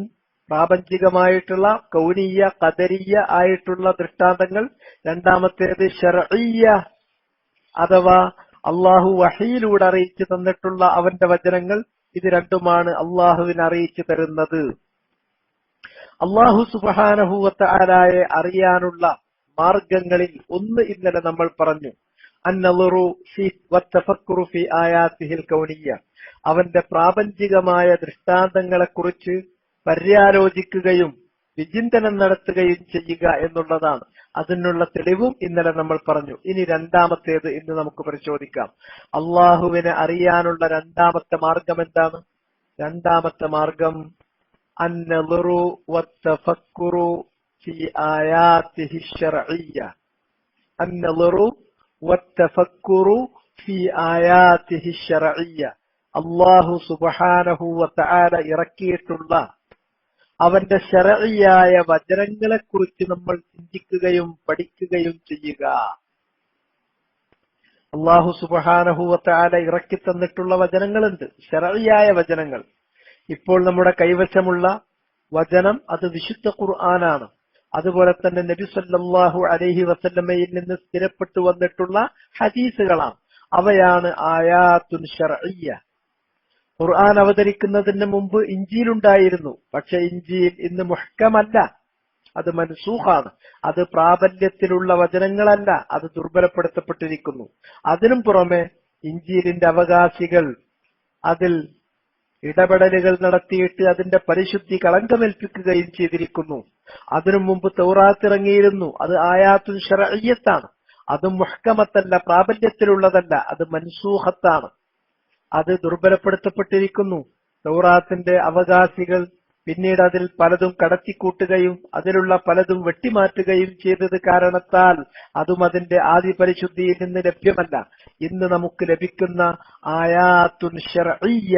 പ്രാപഞ്ചികമായിട്ടുള്ള കൗനിയ്യ ഖദരിയ്യ ആയിട്ടുള്ള ദൃഷ്ടാന്തങ്ങൾ. രണ്ടാമത്തേത് ശർഈയ്യ അഥവാ അള്ളാഹു വഹയിലൂടെ അറിയിച്ചു തന്നിട്ടുള്ള അവന്റെ വചനങ്ങൾ. ഇത് രണ്ടുമാണ് അള്ളാഹുവിനെ അറിയിച്ചു തരുന്നത്. അള്ളാഹു സുബ്ഹാനഹു വ തആലയെ അറിയാനുള്ള മാർഗങ്ങളിൽ ഒന്ന് ഇന്നലെ നമ്മൾ പറഞ്ഞു, അന്നളുറു ഫീ വത്തഫക്കുറു ഫീ ആയാതിഹിൽ കൗനിയ്യ, അവന്റെ പ്രാപഞ്ചികമായ ദൃഷ്ടാന്തങ്ങളെ കുറിച്ച് പര്യാലോചിക്കുകയും വിചിന്തനം നടത്തുകയും ചെയ്യുക എന്നുള്ളതാണ്. അതിനുള്ള തെളിവും ഇന്നലെ നമ്മൾ പറഞ്ഞു. ഇനി രണ്ടാമത്തേത് ഇന്ന് നമുക്ക് പരിശോധിക്കാം. അള്ളാഹുവിനെ അറിയാനുള്ള രണ്ടാമത്തെ മാർഗം എന്താണ്? രണ്ടാമത്തെ മാർഗം അന്നളുറു വത്തഫക്കുറു ഫീ ആയാതിഹി ശർഈയ്യ, അന്നളുറു വത്തഫക്കുറു ഫീ ആയാതിഹി ശർഈയ്യ, അള്ളാഹു സുബ്ഹാനഹു വ തആല ഇറക്കിയിട്ടുള്ള അവന്റെ ശർഈയായ വചനങ്ങളെ കുറിച്ച് നമ്മൾ ചിന്തിക്കുകയും പഠിക്കുകയും ചെയ്യുക. അള്ളാഹു സുബ്ഹാനഹു വ തആല ഇറക്കി തന്നിട്ടുള്ള വചനങ്ങളുണ്ട്, ശർഈയായ വചനങ്ങൾ. ഇപ്പോൾ നമ്മുടെ കൈവശമുള്ള വചനം അത് വിശുദ്ധ ഖുർആനാണ്. അതുപോലെ തന്നെ നബി സല്ലല്ലാഹു അലൈഹി വസല്ലമയിൽ നിന്ന് സ്ഥിരപ്പെട്ടു വന്നിട്ടുള്ള ഹദീസുകളാണ്. അവയാണ് ആയാത്തുൻ ശർഈയ്യ. ഖുർആൻ അവതരിക്കുന്നതിന് മുമ്പ് ഇഞ്ചീൽ ഉണ്ടായിരുന്നു. പക്ഷെ ഇഞ്ചീൽ ഇന്ന് മുഹ്കമല്ല, അത് മൻസൂഖാണ്. അത് പ്രാബല്യത്തിലുള്ള വചനങ്ങളല്ല, അത് ദുർബലപ്പെടുത്തപ്പെട്ടിരിക്കുന്നു. അതിനും പുറമെ ഇഞ്ചീലിന്റെ അവകാശികൾ അതിൽ ഇടപെടലുകൾ നടത്തിയിട്ട് അതിന്റെ പരിശുദ്ധി കളങ്കമേൽപ്പിക്കുകയും ചെയ്തിരിക്കുന്നു. അതിനു മുമ്പ് തൗറാത്ത് ഇറങ്ങിയിരുന്നു, അത് ആയാത്തുൻ ശർഈയ്യത്താണ്. അതും മുഹ്കമത്തല്ല, പ്രാബല്യത്തിലുള്ളതല്ല, അത് മൻസൂഖത്താണ്. അത് ദുർബലപ്പെടുത്തപ്പെട്ടിരിക്കുന്നു. തൗറാത്തിന്റെ അവകാശികൾ പിന്നീട് അതിൽ പലതും കടത്തിക്കൂട്ടുകയും അതിലുള്ള പലതും വെട്ടിമാറ്റുകയും ചെയ്തത് കാരണത്താൽ അതും അതിന്റെ ആദി പരിശുദ്ധിയിൽ നിന്ന് ലഭ്യമല്ല. ഇന്ന് നമുക്ക് ലഭിക്കുന്ന ആയാത്തുൻ ശർഈയ്യ,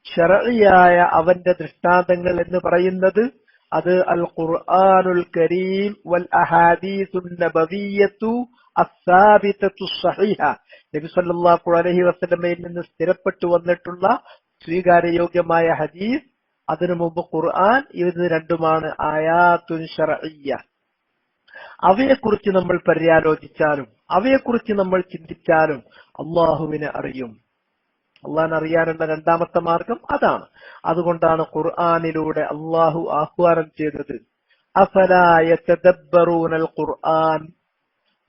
ശർഈയായ അവന്റെ ദൃഷ്ടാന്തങ്ങൾ എന്ന് പറയുന്നത് അത് അൽ ഖുർആനുൽ കരീം വൽ അഹാദീസുൻ നബവിയ്യത്തു അസ്സാബിതത്തു സ്വഹീഹ, നബി സല്ലല്ലാഹു അലൈഹി വസല്ലമയിൽ നിന്ന് സ്ഥിരപ്പെട്ടു വന്നിട്ടുള്ള സ്വീകാര്യയോഗ്യമായ ഹദീസ്, അതിനു മുമ്പ് ഖുർആൻ, ഇത് രണ്ടുമാണ് ആയാത്തുൻ ശർഈയ്യ. അവയെക്കുറിച്ച് നമ്മൾ പര്യാലോചിച്ചാലും അവയെക്കുറിച്ച് നമ്മൾ ചിന്തിച്ചാലും അള്ളാഹുവിനെ അറിയും. അള്ളാഹിനെ അറിയാനുള്ള രണ്ടാമത്തെ മാർഗം അതാണ്. അതുകൊണ്ടാണ് ഖുർആനിലൂടെ അള്ളാഹു ആഹ്വാനം ചെയ്തത്, അഫലാ യതദബ്ബറൂനൽ ഖുർആൻ,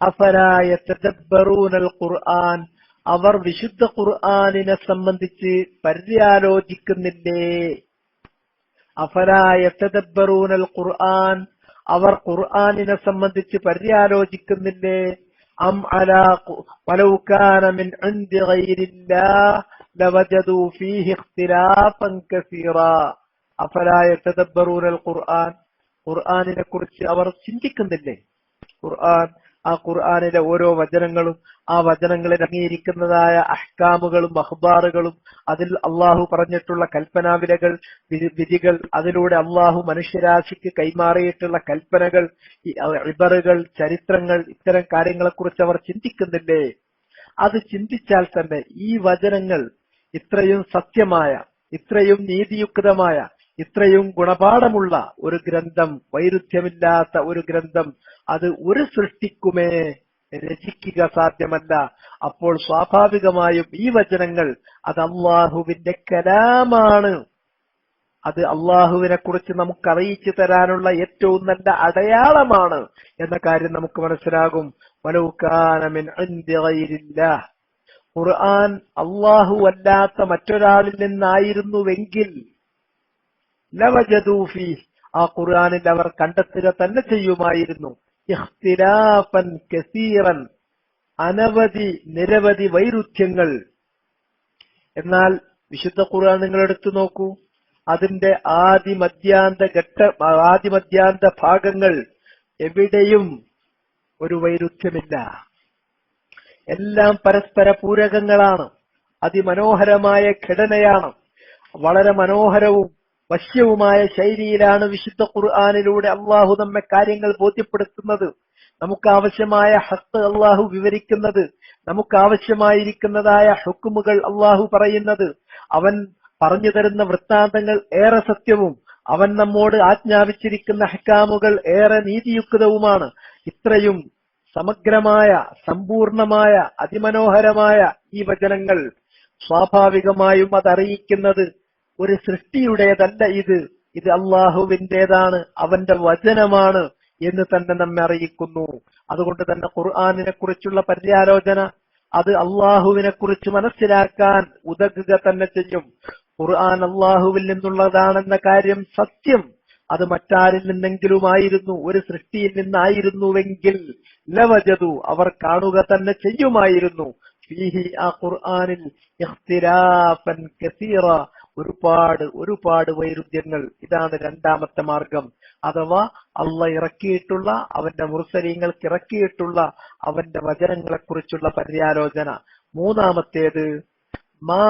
അഫലാ യതദബ്ബറൂനൽ ഖുർആൻ, അവർ വിശുദ്ധ ഖുർആനിനെ സംബന്ധിച്ച് പര്യാലോചിക്കുന്നില്ലേ? അഫലാ യതദബ്ബറൂനൽ ഖുർആൻ, അവർ ഖുർആനിനെ സംബന്ധിച്ച് പര്യാലോചിക്കുന്നില്ലേ? അം അലാ വലൗ കാന മിൻ ഇൻദി ഗൈരില്ലാഹ് ലവജദൂ ഫീഹി ഇഖ്തിലാഫൻ കസീറാ. അഫലാ യതദബ്ബറൂനൽ ഖുർആൻ, ഖുർആനിനെ കുറിച്ച് അവർ ചിന്തിക്കുന്നില്ലേ? ഖുർആൻ, ആ ഖുർആനിലെ ഓരോ വചനങ്ങളും ആ വചനങ്ങളിൽ അടങ്ങിയിരിക്കുന്നതായ അഹ്കാമുകളും അഖ്ബാറുകളും അതിൽ അള്ളാഹു പറഞ്ഞിട്ടുള്ള കൽപ്പനാവിലകൾ, വിധികൾ, അതിലൂടെ അള്ളാഹു മനുഷ്യരാശിക്ക് കൈമാറിയിട്ടുള്ള കൽപ്പനകൾ, ഇബറുകൾ, ചരിത്രങ്ങൾ, ഇത്തരം കാര്യങ്ങളെക്കുറിച്ച് അവർ ചിന്തിക്കുന്നില്ലേ? അത് ചിന്തിച്ചാൽ തന്നെ ഈ വചനങ്ങൾ ഇത്രയും സത്യമായ, ഇത്രയും നീതിയുക്തമായ, ഇത്രയും ഗുണപാഠമുള്ള ഒരു ഗ്രന്ഥം, വൈരുദ്ധ്യമില്ലാത്ത ഒരു ഗ്രന്ഥം, അത് ഒരു സൃഷ്ടിക്കുമേ രചിക്കുക സാധ്യമല്ല. അപ്പോൾ സ്വാഭാവികമായും ഈ വചനങ്ങൾ അത് അള്ളാഹുവിന്റെ കലാമാണ്. അത് അള്ളാഹുവിനെ കുറിച്ച് നമുക്ക് അറിയിച്ചു തരാനുള്ള ഏറ്റവും നല്ല അടയാളമാണ് എന്ന കാര്യം നമുക്ക് മനസ്സിലാകും. വലൗ കാന മിൻ ഇൻദി ഗൈരില്ലാഹ്, ഖുർആൻ അള്ളാഹു അല്ലാത്ത മറ്റൊരാളിൽ നിന്നായിരുന്നുവെങ്കിൽ ലവജദൂ ഫീഹ്, ആ ഖുർആനിൽ അവർ കണ്ടെത്തുക തന്നെ ചെയ്യുമായിരുന്നു. ഇഖ്തിലാഫൻ കസീറൻ, അനവധി നിരവധി വൈരുദ്ധ്യങ്ങൾ. എന്നാൽ വിശുദ്ധ ഖുർആൻ നിങ്ങൾ എടുത്തു നോക്കൂ, അതിന്റെ ആദിമധ്യാന്ത ഭാഗങ്ങൾ എവിടെയും ഒരു വൈരുദ്ധ്യമില്ല. എല്ലാം പരസ്പര പൂരകങ്ങളാണ്. അതിമനോഹരമായ ഘടനയാണ്. വളരെ മനോഹരവും വശ്യവുമായ ശൈലിയിലാണ് വിശുദ്ധ ഖുർആനിലൂടെ അള്ളാഹു നമ്മെ കാര്യങ്ങൾ ബോധ്യപ്പെടുത്തുന്നത്. നമുക്ക് ആവശ്യമായ ഹഖ് അള്ളാഹു വിവരിക്കുന്നത്, നമുക്ക് ആവശ്യമായിരിക്കുന്നതായ ഹുക്കുമുകൾ അള്ളാഹു പറയുന്നത്, അവൻ പറഞ്ഞു തരുന്ന വൃത്താന്തങ്ങൾ ഏറെ സത്യവും അവൻ നമ്മോട് ആജ്ഞാപിച്ചിരിക്കുന്ന ഹക്കാമുകൾ ഏറെ നീതിയുക്തവുമാണ്. ഇത്രയും സമഗ്രമായ, സമ്പൂർണമായ, അതിമനോഹരമായ ഈ വചനങ്ങൾ സ്വാഭാവികമായും അതറിയിക്കുന്നത് ഒരു സൃഷ്ടിയുടേതല്ല. ഇത് അള്ളാഹുവിന്റേതാണ്, അവന്റെ വചനമാണ് എന്ന് തന്നെ നമ്മെ അറിയിക്കുന്നു. അതുകൊണ്ട് തന്നെ ഖുർആനിനെ കുറിച്ചുള്ള പര്യാലോചന അത് അള്ളാഹുവിനെ കുറിച്ച് മനസ്സിലാക്കാൻ ഉതകുക തന്നെ ചെയ്യും. ഖുർആൻ അള്ളാഹുവിൽ നിന്നുള്ളതാണെന്ന കാര്യം സത്യം. അത് മറ്റാരിൽ നിന്നെങ്കിലുമായിരുന്നു, ഒരു സൃഷ്ടിയിൽ നിന്നായിരുന്നുവെങ്കിൽ ലവജദു, അവർ കാണുക തന്നെ ചെയ്യുമായിരുന്നു, ഫീഹി, ആ ഖുർആനിൽ, ഇഖ്തിലാഫൻ കസീറ, ഒരുപാട് വൈരുദ്ധ്യങ്ങൾ. ഇതാണ് രണ്ടാമത്തെ മാർഗം. അഥവാ അള്ളാഹ് ഇറക്കിയിട്ടുള്ള, അവന്റെ മുർസലീങ്ങൾക്ക് ഇറക്കിയിട്ടുള്ള അവന്റെ വചനങ്ങളെ കുറിച്ചുള്ള പര്യാലോചന. മൂന്നാമത്തേത് മാ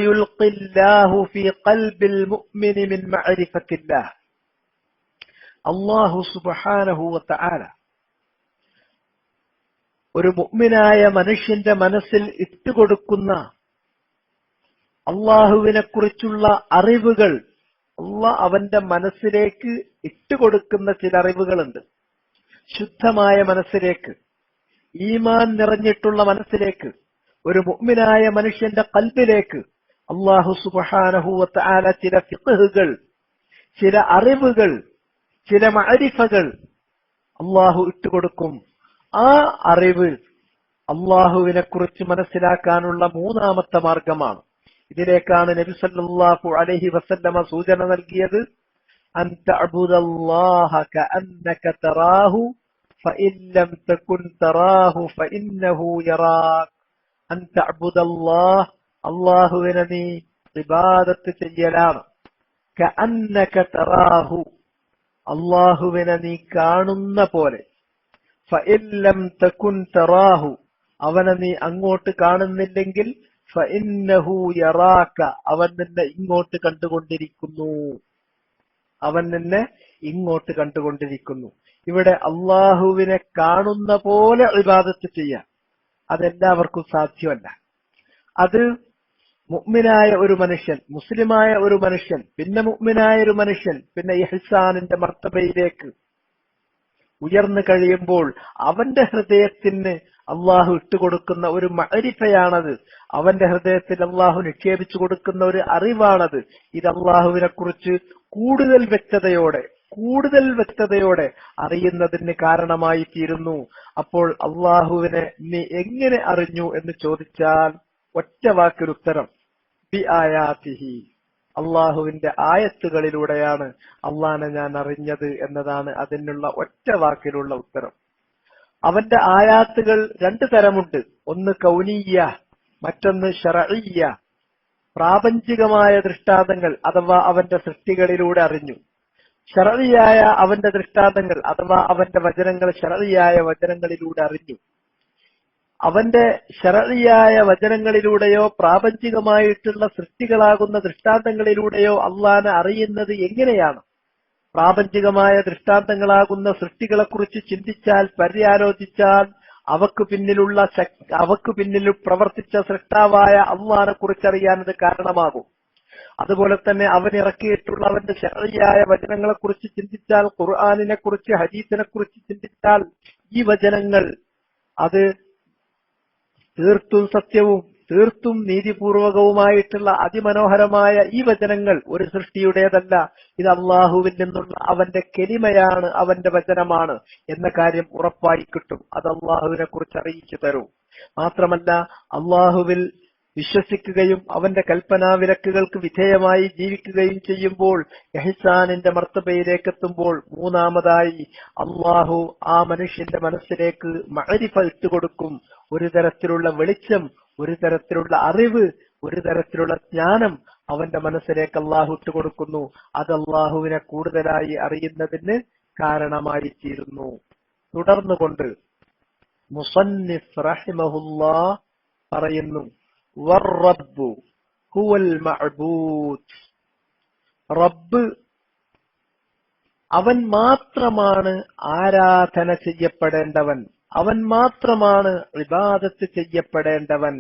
യുൽഖില്ലാഹു ഫീ ഖൽബിൽ മുഅ്മിനി മിൻ മഅരിഫത്തില്ലാഹ്. അല്ലാഹു സുബ്ഹാനഹു വ തആല ഒരു മുഅ്മിനായ മനുഷ്യന്റെ മനസ്സിൽ ഇട്ടുകൊടുക്കുന്ന അള്ളാഹുവിനെ കുറിച്ചുള്ള അറിവുകൾ, അവന്റെ മനസ്സിലേക്ക് ഇട്ടുകൊടുക്കുന്ന ചില അറിവുകളുണ്ട്. ശുദ്ധമായ മനസ്സിലേക്ക്, ഈമാൻ നിറഞ്ഞിട്ടുള്ള മനസ്സിലേക്ക്, ഒരു മുഅ്മിനായ മനുഷ്യന്റെ ഖൽബിലേക്ക് അല്ലാഹു സുബ്ഹാനഹു വ തആല ചില ഫിഖ്ഹുകൾ, ചില അറിവുകൾ, ചില മഅരിഫകൾ അല്ലാഹു ഇട്ടുകൊടുക്കും. ആ അറിവ് അല്ലാഹുവിനെ കുറിച്ച് മനസ്സിലാക്കാനുള്ള മൂന്നാമത്തെ മാർഗമാണ്. ഇതിലേക്കാണ് നബി സല്ലല്ലാഹു അലൈഹി വസല്ലമ സൂചന നൽകിയത്. അൻ തഅബുദല്ലാഹ കഅന്നക തറാഹു ഫഇൻ ലം തകുൻ തറാഹു ഫഇന്നഹു യറാക്. അൻ തഅബുദല്ലാഹ്, അല്ലാഹുവിനെ നീ ഇബാദത്ത് ചെയ്യലാണ്. കഅന്നക തറാഹു, അല്ലാഹുവിനെ നീ കാണുന്ന പോലെ. ഫഇൻ ലം തകുൻ തറാഹു, അവനെ നീ അങ്ങോട്ട് കാണുന്നില്ലെങ്കിൽ ഫഇന്നഹു യറാക, അവൻ നിന്നെ ഇങ്ങോട്ട് കണ്ടുകൊണ്ടിരിക്കുന്നു. ഇവിടെ അള്ളാഹുവിനെ കാണുന്ന പോലെ ഇബാദത്ത് ചെയ്യാൻ അതെല്ലാവർക്കും സാധ്യമല്ല. അത് മുഅ്മിനായ ഒരു മനുഷ്യൻ, മുസ്ലിമായ ഒരു മനുഷ്യൻ, പിന്നെ മുഅ്മിനായ ഒരു മനുഷ്യൻ, പിന്നെ ഇഹ്സാനിന്റെ മർത്തബയിലേക്ക് ഉയർന്നു കഴിയുമ്പോൾ അവന്റെ ഹൃദയത്തിന് അള്ളാഹു ഇട്ടുകൊടുക്കുന്ന ഒരു മഅരിഫയാണത്. അവന്റെ ഹൃദയത്തിൽ അള്ളാഹു നിക്ഷേപിച്ചു കൊടുക്കുന്ന ഒരു അറിവാണത്. ഇത് അള്ളാഹുവിനെ കുറിച്ച് കൂടുതൽ വ്യക്തതയോടെ അറിയുന്നതിന് കാരണമായി തീരുന്നു. അപ്പോൾ അള്ളാഹുവിനെ നീ എങ്ങനെ അറിഞ്ഞു എന്ന് ചോദിച്ചാൽ ഒറ്റ വാക്കിൽ ഉത്തരം, ബി ആയാതിഹി, അള്ളാഹുവിന്റെ ആയത്തുകളിലൂടെയാണ് അള്ളാഹിനെ ഞാൻ അറിഞ്ഞത് എന്നതാണ് അതിനുള്ള ഒറ്റ വാക്കിലുള്ള ഉത്തരം. അവന്റെ ആയാത്തുകൾ രണ്ടു തരമുണ്ട്. ഒന്ന് കൗനിയ്യ, മറ്റൊന്ന് ശർഇയ്യ. പ്രാപഞ്ചികമായ ദൃഷ്ടാന്തങ്ങൾ അഥവാ അവന്റെ സൃഷ്ടികളിലൂടെ അറിഞ്ഞു. ശർഇയായ അവന്റെ ദൃഷ്ടാന്തങ്ങൾ അഥവാ അവന്റെ വചനങ്ങൾ ശർഇയായ വചനങ്ങളിലൂടെ അറിഞ്ഞു. അവന്റെ ശർഇയായ വചനങ്ങളിലൂടെയോ പ്രാപഞ്ചികമായിട്ടുള്ള സൃഷ്ടികളാകുന്ന ദൃഷ്ടാന്തങ്ങളിലൂടെയോ അള്ളാഹിനെ അറിയുന്നത് എങ്ങനെയാണ്? പ്രാപഞ്ചികമായ ദൃഷ്ടാന്തങ്ങളാകുന്ന സൃഷ്ടികളെക്കുറിച്ച് ചിന്തിച്ചാൽ, പര്യാലോചിച്ചാൽ അവക്ക് പിന്നിൽ പ്രവർത്തിച്ച സൃഷ്ടാവായ അള്ളാഹിനെ കുറിച്ചറിയാൻ ഇത് കാരണമാകും. അതുപോലെ തന്നെ അവൻ ഇറക്കിയിട്ടുള്ള അവന്റെ ശർഈയായ വചനങ്ങളെ കുറിച്ച് ചിന്തിച്ചാൽ, ഖുർആനിനെ കുറിച്ച്, ഹദീസിനെ കുറിച്ച് ചിന്തിച്ചാൽ, ഈ വചനങ്ങൾ അത് തീർത്തും സത്യവും തീർത്തും നീതിപൂർവകവുമായിട്ടുള്ള അതിമനോഹരമായ ഈ വചനങ്ങൾ ഒരു സൃഷ്ടിയുടേതല്ല. ഇത് അള്ളാഹുവിൽ നിന്നുള്ള അവന്റെ കെലിമയാണ്, അവന്റെ വചനമാണ് എന്ന കാര്യം ഉറപ്പായി കിട്ടും. അത് അള്ളാഹുവിനെ കുറിച്ച് അറിയിച്ചു തരൂ. മാത്രമല്ല, അള്ളാഹുവിൽ വിശ്വസിക്കുകയും അവന്റെ കൽപ്പനാ വിലക്കുകൾക്ക് വിധേയമായി ജീവിക്കുകയും ചെയ്യുമ്പോൾ, ഇഹ്സാനിന്റെ മർത്തബയിലേക്ക് എത്തുമ്പോൾ, മൂന്നാമതായി അള്ളാഹു ആ മനുഷ്യന്റെ മനസ്സിലേക്ക് മഅരിഫ ഇട്ടുകൊടുക്കും. ഒരു തരത്തിലുള്ള വെളിച്ചം, ഒരു തരത്തിലുള്ള അറിവ്, ഒരു തരത്തിലുള്ള ജ്ഞാനം അവന്റെ മനസ്സിലേക്ക് അള്ളാഹു ഇട്ടുകൊടുക്കുന്നു. അത് അള്ളാഹുവിനെ കൂടുതലായി അറിയുന്നതിന് കാരണമായി തീരുന്നു. തുടർന്നുകൊണ്ട് മുസന്നിഫ് റഹിമഹുല്ലാ പറയുന്നു, വറബ്ബു ഹുവൽ മഅബൂദ്. റബ്ബ് അവൻ മാത്രമാണ് ആരാധന ചെയ്യപ്പെടേണ്ടവൻ, അവൻ മാത്രമാണ് ഇബാദത്ത് ചെയ്യപ്പെടേണ്ടവൻ.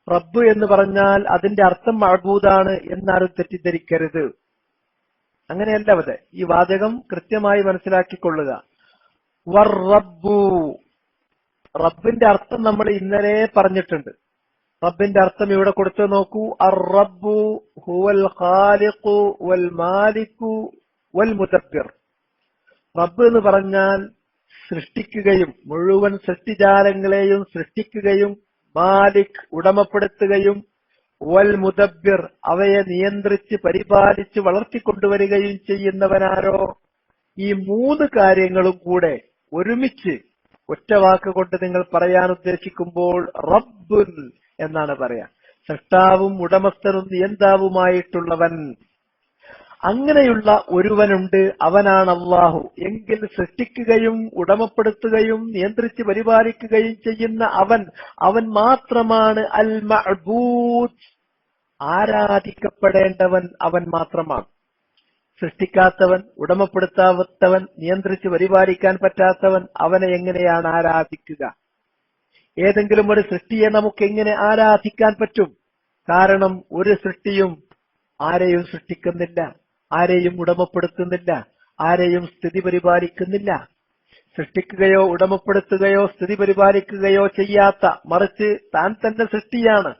റബ്ബ് എന്ന് പറഞ്ഞാൽ അതിന്റെ അർത്ഥം മഅബൂദാണ് എന്നാരും തെറ്റിദ്ധരിക്കരുത്. അങ്ങനെയല്ല അവിടെ. ഈ വാചകം കൃത്യമായി മനസ്സിലാക്കിക്കൊള്ളുക. വറബ്ബു, റബ്ബിന്റെ അർത്ഥം നമ്മൾ ഇന്നലെ പറഞ്ഞിട്ടുണ്ട്. റബ്ബിന്റെ അർത്ഥം ഇവിടെ കൊടുത്തു നോക്കൂ. അർ-റബ്ബു ഹുവൽ ഖാലിഖു വൽ മാലികു വൽ മുദബ്ബിർ. റബ്ബ് എന്ന് പറഞ്ഞാൽ സൃഷ്ടിക്കുകയും മുഴുവൻ സൃഷ്ടിജാലങ്ങളെയും സൃഷ്ടിക്കുകയും, മാലിക് ഉടമപ്പെടുത്തുകയും, വൽ മുദബ്ബിർ അവയെ നിയന്ത്രിച്ച് പരിപാലിച്ച് വളർത്തിക്കൊണ്ടുവരികയും ചെയ്യുന്നവനാരോ. ഈ മൂന്ന് കാര്യങ്ങളും കൂടെ ഒരുമിച്ച് ഒറ്റ വാക്ക് കൊണ്ട് നിങ്ങൾ പറയാൻ ഉദ്ദേശിക്കുമ്പോൾ റബ്ബുൻ എന്നാണ് പറയാ. സൃഷ്ടാവും ഉടമസ്ഥനും നിയന്താവുമായിട്ടുള്ളവൻ. അങ്ങനെയുള്ള ഒരുവനുണ്ട്, അവനാണ് അള്ളാഹു. എങ്കിൽ സൃഷ്ടിക്കുകയും ഉടമപ്പെടുത്തുകയും നിയന്ത്രിച്ച് പരിപാലിക്കുകയും ചെയ്യുന്ന അവൻ മാത്രമാണ് അൽ മഅബൂദ്, ആരാധിക്കപ്പെടേണ്ടവൻ അവൻ മാത്രമാണ്. സൃഷ്ടിക്കാത്തവൻ, ഉടമപ്പെടുത്താത്തവൻ, നിയന്ത്രിച്ച് പരിപാലിക്കാൻ പറ്റാത്തവൻ, അവനെ എങ്ങനെയാണ് ആരാധിക്കുക? ഏതെങ്കിലും ഒരു സൃഷ്ടിയെ നമുക്ക് എങ്ങനെ ആരാധിക്കാൻ പറ്റും? കാരണം ഒരു സൃഷ്ടിയും ആരെയും സൃഷ്ടിക്കുന്നില്ല, ആരെയും ഉടമപ്പെടുത്തുന്നില്ല, ആരെയും സ്ഥിതി പരിപാലിക്കുന്നില്ല. സൃഷ്ടിക്കുകയോ ഉടമപ്പെടുത്തുകയോ സ്ഥിതി പരിപാലിക്കുകയോ ചെയ്യാത്ത, മറിച്ച് താൻ തന്നെ സൃഷ്ടിയാണ്,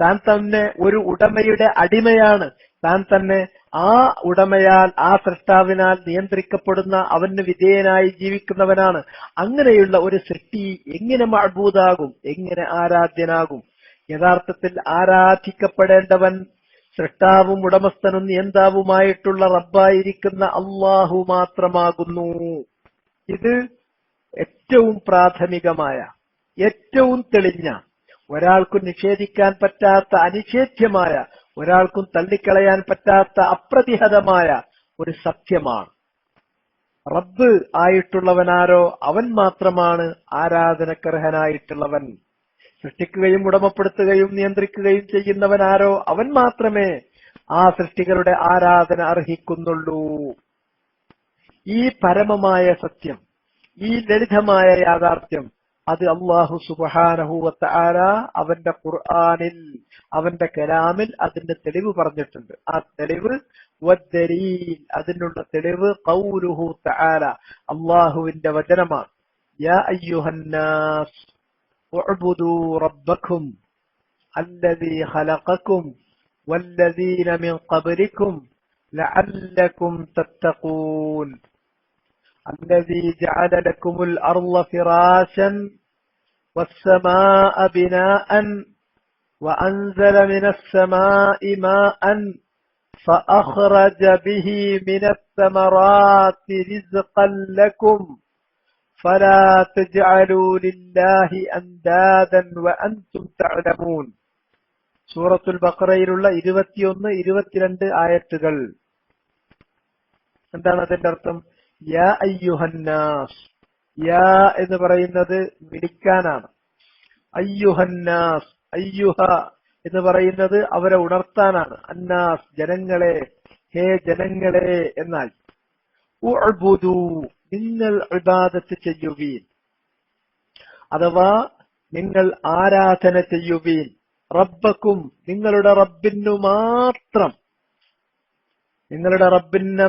താൻ തന്നെ ഒരു ഉടമയുടെ അടിമയാണ്, താൻ തന്നെ ആ ഉടമയാൽ, ആ സൃഷ്ടാവിനാൽ നിയന്ത്രിക്കപ്പെടുന്ന, അവന് വിധേയനായി ജീവിക്കുന്നവനാണ്. അങ്ങനെയുള്ള ഒരു സൃഷ്ടി എങ്ങനെ മഅബൂദാകും, എങ്ങനെ ആരാധ്യനാകും? യഥാർത്ഥത്തിൽ ആരാധിക്കപ്പെടേണ്ടവൻ സൃഷ്ടാവും ഉടമസ്ഥനും നിയന്താവുമായിട്ടുള്ള റബ്ബായിരിക്കുന്ന അള്ളാഹു മാത്രമാകുന്നു. ഇത് ഏറ്റവും പ്രാഥമികമായ, ഏറ്റവും തെളിഞ്ഞ, ഒരാൾക്കും നിഷേധിക്കാൻ പറ്റാത്ത, അനിഷേധ്യമായ, ഒരാൾക്കും തള്ളിക്കളയാൻ പറ്റാത്ത അപ്രതിഹതമായ ഒരു സത്യമാണ്. റബ്ബ് ആയിട്ടുള്ളവനാരോ അവൻ മാത്രമാണ് ആരാധനക്കർഹനായിട്ടുള്ളവൻ. സൃഷ്ടിക്കുകയും ഉടമപ്പെടുത്തുകയും നിയന്ത്രിക്കുകയും ചെയ്യുന്നവനാരോ അവൻ മാത്രമേ ആ സൃഷ്ടികളുടെ ആരാധന അർഹിക്കുന്നുള്ളൂ. ഈ പരമമായ സത്യം, ഈ ലളിതമായ യാഥാർത്ഥ്യം, അത് അല്ലാഹു സുബ്ഹാനഹു വ തആല അവന്റെ ഖുർആനിൽ, അവന്റെ കലാമിൽ അതിന്റെ തെളിവ് പറഞ്ഞിട്ടുണ്ട്. ആ തെളിവ് വദ്ദലീൽ, അതിനുള്ള തെളിവ് ഖൗലുഹു തആല, അല്ലാഹുവിന്റെ വചനമാണ്. യാ അയ്യുഹന്നാസ് ഉഅ്ബുദൂ റബ്ബക്കും അല്ലദീ ഖലഖക്കും വല്ലദീന മിൻ ഖബ്ലിക്കും ലഅല്ലക്കും തത്തഖൂൻ الذي جعل لكم الأرض فراشا والسماء بناء وأنزل من السماء ماء فأخرج به من الثمرات رزقا لكم فلا تجعلوا لله أندادا وأنتم تعلمون. സൂറത്തുൽ ബഖറയിലുള്ള 21-22 ആയത്തുകൾ. എന്താണ് അതിന്റെ അർത്ഥം? യാ അയ്യുഹന്നാസ്, യാ എന്ന് പറയുന്നത് വിളിക്കാനാണ്. അയ്യുഹന്നാസ്, അയ്യുഹ എന്ന് പറയുന്നത് അവരെ ഉണർത്താനാണ്. അന്നാസ്, ജനങ്ങളെ, ഹേ ജനങ്ങളെ എന്നാൽ. ഉഅ്ബുദൂ, നിങ്ങൾ ഇബാദത്ത് ചെയ്യുവീൻ, അഥവാ നിങ്ങൾ ആരാധന ചെയ്യുവീൻ. റബ്ബക്കും നിങ്ങളുടെ റബ്ബിന്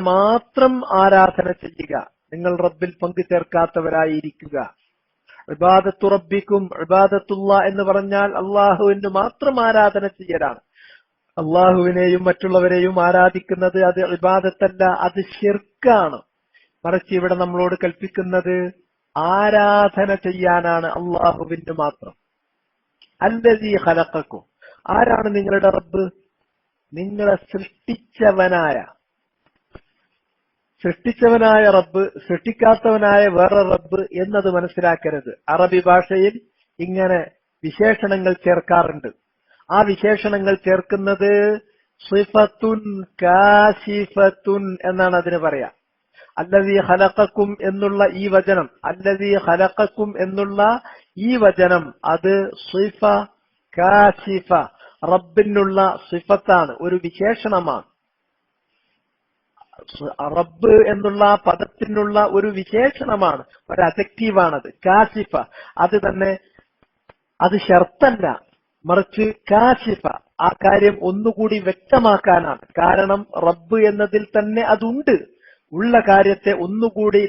മാത്രം ആരാധന ചെയ്യുക. നിങ്ങൾ റബ്ബിൽ പങ്കു ചേർക്കാത്തവരായിരിക്കുക. ഇബാദത്തു റബ്ബിക്കും, ഇബാദത്തുള്ള എന്ന് പറഞ്ഞാൽ അള്ളാഹുവിന് മാത്രം ആരാധന ചെയ്യലാണ്. അള്ളാഹുവിനെയും മറ്റുള്ളവരെയും ആരാധിക്കുന്നത് അത് ഇബാദത്തല്ല, അത് ശിർക്കാണ്. മറിച്ച് ഇവിടെ നമ്മളോട് കൽപ്പിക്കുന്നത് ആരാധന ചെയ്യാനാണ് അള്ളാഹുവിന് മാത്രം. അല്ലദീ ഖലഖക്കും, ആരാണ് നിങ്ങളുടെ റബ്ബ്? നിങ്ങളെ സൃഷ്ടിച്ചവനായ റബ്ബ്, സൃഷ്ടിക്കാത്തവനായ വേറെ റബ്ബ് എന്നത് മനസ്സിലാക്കരുത്. അറബി ഭാഷയിൽ ഇങ്ങനെ വിശേഷണങ്ങൾ ചേർക്കാറുണ്ട്. ആ വിശേഷണങ്ങൾ ചേർക്കുന്നത് സിഫത്തുൻ കാശിഫത്തുൻ എന്നാണ് അതിന് പറയാ. അല്ലദീ ഖലഖക്കും എന്നുള്ള ഈ വചനം അത് സിഫ കാശിഫ, റബ്ബിനുള്ള സിഫത്താണ്, ഒരു വിശേഷണമാണ്. റബ്ബ് എന്നുള്ള പദത്തിനുള്ള ഒരു വിശേഷണമാണ്, ഒരു അഡ്ജക്റ്റീവാണത്. കാശിഫ അത് ഷർത്തല്ല, മറിച്ച് കാശിഫ ആ കാര്യം ഒന്നുകൂടി വ്യക്തമാക്കാനാണ്. കാരണം റബ്ബ് എന്നതിൽ തന്നെ അതുണ്ട്. ഉള്ള കാര്യത്തെ ഒന്നുകൂടി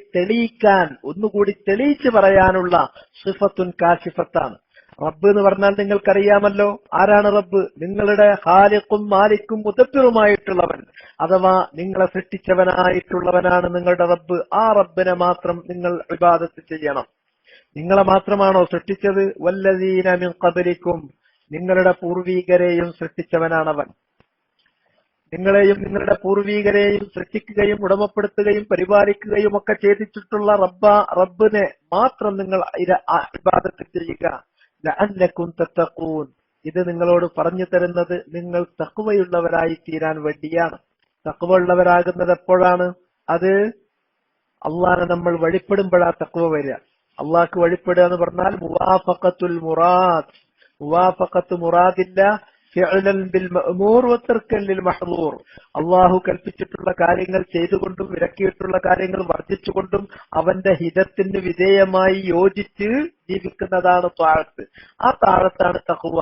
തെളിയിച്ച് പറയാനുള്ള സിഫത്തുൻ കാശിഫത്താണ്. റബ്ബ് എന്ന് പറഞ്ഞാൽ നിങ്ങൾക്കറിയാമല്ലോ. ആരാണ് റബ്ബ്? നിങ്ങളുടെ ഖാലിഖും മാലിക്കും മുദബ്ബിറുമായിട്ടുള്ളവൻ, അഥവാ നിങ്ങളെ സൃഷ്ടിച്ചവനായിട്ടുള്ളവനാണ് നിങ്ങളുടെ റബ്ബ്. ആ റബ്ബിനെ മാത്രം നിങ്ങൾ ഇബാദത്ത് ചെയ്യണം. നിങ്ങളെ മാത്രമാണോ സൃഷ്ടിച്ചത്? വല്ലദീന മിൻ ഖബ്ലിക്കും, നിങ്ങളുടെ പൂർവീകരെയും സൃഷ്ടിച്ചവനാണവൻ. നിങ്ങളെയും നിങ്ങളുടെ പൂർവീകരെയും സൃഷ്ടിക്കുകയും ഉടമപ്പെടുത്തുകയും പരിപാലിക്കുകയും ഒക്കെ ചെയ്തിട്ടുള്ള റബ്ബിനെ മാത്രം നിങ്ങൾ ഇബാദത്ത് ചെയ്യുക. ലഅല്ലക്കും തത്തഖൂൻ, ഇത് നിങ്ങളോട് പറഞ്ഞു തരുന്നത് നിങ്ങൾ തഖ്വയുള്ളവരായി തീരാൻ വേണ്ടിയാണ്. തഖ്വ ഉള്ളവരാകുന്നത് എപ്പോഴാണ്? അത് അള്ളാഹനെ നമ്മൾ വഴിപ്പെടുമ്പോഴാ തഖ്വ വരിക. അള്ളാഹ്ക്ക് വഴിപ്പെടുക എന്ന് പറഞ്ഞാൽ മുവാഫഖത്ത് മുറാദില്ല ഫിഅലൻ ബിൽ മഅ്മൂർ വതർക്കൻ ലിൽ മഹ്ദൂർ. അള്ളാഹു കൽപ്പിച്ചിട്ടുള്ള കാര്യങ്ങൾ ചെയ്തുകൊണ്ടും വിലക്കിയിട്ടുള്ള കാര്യങ്ങൾ വർജിച്ചുകൊണ്ടും അവന്റെ ഹിതത്തിന് വിധേയമായി യോജിച്ച് ജീവിക്കുന്നതാണ് താഴത്ത്. ആ താഴത്താണ് തഖ്വ.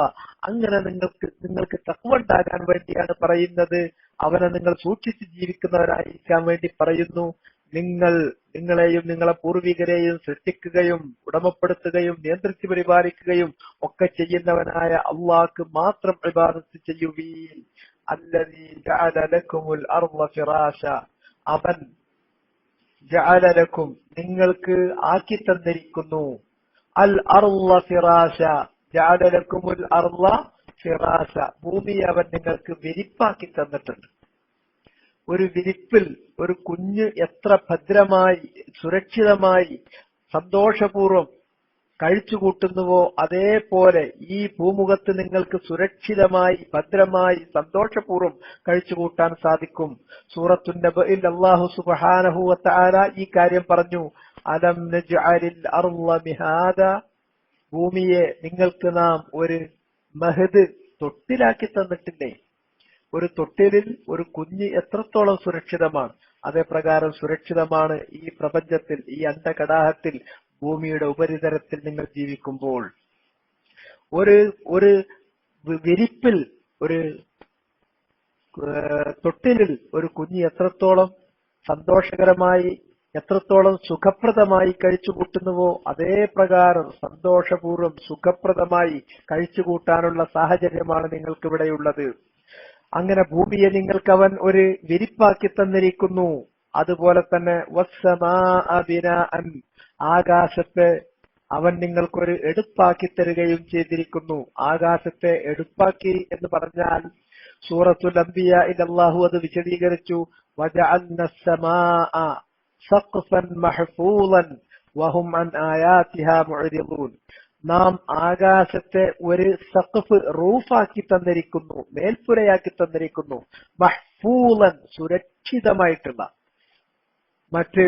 അങ്ങനെ നിങ്ങൾക്ക് തഖ്വ ഉണ്ടാകാൻ വേണ്ടിയാണ് പറയുന്നത്. അവനെ നിങ്ങൾ സൂക്ഷിച്ച് ജീവിക്കുന്നവരായിരിക്കാൻ വേണ്ടി പറയുന്നു. നിങ്ങളെയും നിങ്ങളെ പൂർവികരെയും സൃഷ്ടിക്കുകയും ഉടമപ്പെടുത്തുകയും നിയന്ത്രിച്ച് പരിപാലിക്കുകയും ഒക്കെ ചെയ്യുന്നവനായ അള്ളാഹ്ക്ക് മാത്രം ഇബാദത്ത് ചെയ്യുവീൻ. അല്ലദീ ജഅല ലക്കുമുൽ അർള ഫിറാശ, അവൻ ജഅല ലക്കും നിങ്ങൾക്ക് ആക്കി തന്നിരിക്കുന്നു. അൽ അർള ഫിറാശ, ജഅല ലക്കുമുൽ അർള ഫിറാശ, ഭൂമിയെ അവൻ നിങ്ങൾക്ക് വിരിപ്പാക്കി തന്നിട്ടുണ്ട്. ഒരു വിരിപ്പിൽ ഒരു കുഞ്ഞ് എത്ര ഭദ്രമായി സുരക്ഷിതമായി സന്തോഷപൂർവ്വം കഴിച്ചുകൂട്ടുന്നുവോ അതേപോലെ ഈ ഭൂമുഖത്ത് നിങ്ങൾക്ക് സുരക്ഷിതമായി ഭദ്രമായി സന്തോഷപൂർവ്വം കഴിച്ചുകൂട്ടാൻ സാധിക്കും. സൂറത്തുൻ നബഇൽ അല്ലാഹു സുബ്ഹാനഹു വ തആല ഈ കാര്യം പറഞ്ഞു. അലം നജ്അലിൽ അർള മിഹാദ, ഭൂമിയെ നിങ്ങൾക്ക് നാം ഒരു മഹദ് തൊട്ടിലാക്കി തന്നിട്ടില്ലേ? ഒരു തൊട്ടിലിൽ ഒരു കുഞ്ഞ് എത്രത്തോളം സുരക്ഷിതമാണ്, അതേപ്രകാരം സുരക്ഷിതമാണ് ഈ പ്രപഞ്ചത്തിൽ, ഈ അണ്ഡകടാഹത്തിൽ, ഭൂമിയുടെ ഉപരിതലത്തിൽ നിങ്ങൾ ജീവിക്കുമ്പോൾ. ഒരു വിരിപ്പിൽ, ഒരു തൊട്ടിലിൽ ഒരു കുഞ്ഞ് എത്രത്തോളം സന്തോഷകരമായി, എത്രത്തോളം സുഖപ്രദമായി കഴിച്ചുകൂട്ടുന്നുവോ അതേ പ്രകാരം സന്തോഷപൂർവ്വം സുഖപ്രദമായി കഴിച്ചുകൂട്ടാനുള്ള സാഹചര്യമാണ് നിങ്ങൾക്കിവിടെയുള്ളത്. അങ്ങനെ ഭൂമിയെ നിങ്ങൾക്ക് അവൻ ഒരു വിരിപ്പാക്കി തന്നിരിക്കുന്നു. അതുപോലെ തന്നെ വസ്സമാഅ ബിനാഅൻ, ആകാശത്തെ അവൻ നിങ്ങൾക്കൊരു എടുപ്പാക്കി തരികയും ചെയ്തിരിക്കുന്നു. ആകാശത്തെ എടുപ്പാക്കി എന്ന് പറഞ്ഞാൽ സൂറത്തുൽ അംബിയാഇൽ അല്ലാഹു അത് വിശദീകരിച്ചു. വജഅൽനസ് സമാഅ സഖ്ഫൻ മഹ്ഫൂളൻ വഹും അൻ ആയാതിഹാ മുഅ്രിദൂൻ, നാം ആകാശത്തെ ഒരു സഖഫ് റൂഫാക്കി തന്നിരിക്കുന്നു, മേൽപ്പുരയാക്കി തന്നിരിക്കുന്നു. മഹ്ഫൂളൻ, സുരക്ഷിതമായിട്ടുള്ള. മറ്റ്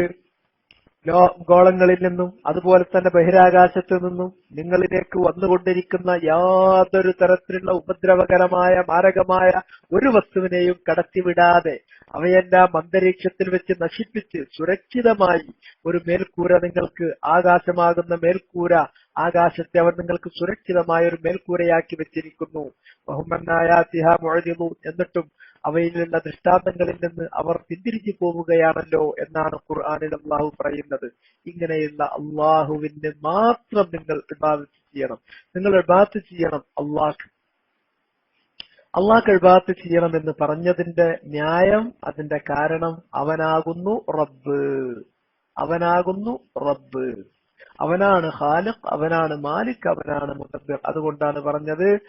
ഗോളങ്ങളിൽ നിന്നും അതുപോലെ തന്നെ ബഹിരാകാശത്ത് നിന്നും നിങ്ങളിലേക്ക് വന്നുകൊണ്ടിരിക്കുന്ന യാതൊരു തരത്തിലുള്ള ഉപദ്രവകരമായ മാരകമായ ഒരു വസ്തുവിനെയും കടത്തിവിടാതെ അവയെല്ലാം അന്തരീക്ഷത്തിൽ വെച്ച് നശിപ്പിച്ച് സുരക്ഷിതമായി ഒരു മേൽക്കൂര നിങ്ങൾക്ക്, ആകാശമാകുന്ന മേൽക്കൂര ആകാശത്തെ അവൻ നിങ്ങൾക്ക് സുരക്ഷിതമായ ഒരു മേൽക്കൂരയാക്കി വെച്ചിരിക്കുന്നു. വഹും അൻ ആയാതിഹാ മുഅ്രിദൂൻ, എന്നിട്ടും അവയിലുള്ള ദൃഷ്ടാന്തങ്ങളിൽ നിന്ന് അവർ പിന്തിരിഞ്ഞു പോവുകയാണല്ലോ എന്നാണ് ഖുർആനിൽ അള്ളാഹു പറയുന്നത്. ഇങ്ങനെയുള്ള അള്ളാഹുവിന് മാത്രം നിങ്ങൾ ഇബാദത്ത് ചെയ്യണം. നിങ്ങൾ ഇബാദത്ത് ചെയ്യണം അള്ളാഹ് ഇബാദത്ത് ചെയ്യണമെന്ന് പറഞ്ഞതിന്റെ ന്യായം, അതിന്റെ കാരണം അവനാകുന്നു റബ്ബ്. അവനാണ് ഖാലിഖ്, അവനാണ് മാലിക്, അവനാണ് മുദബ്ബിർ. അതുകൊണ്ടാണ് പറഞ്ഞത്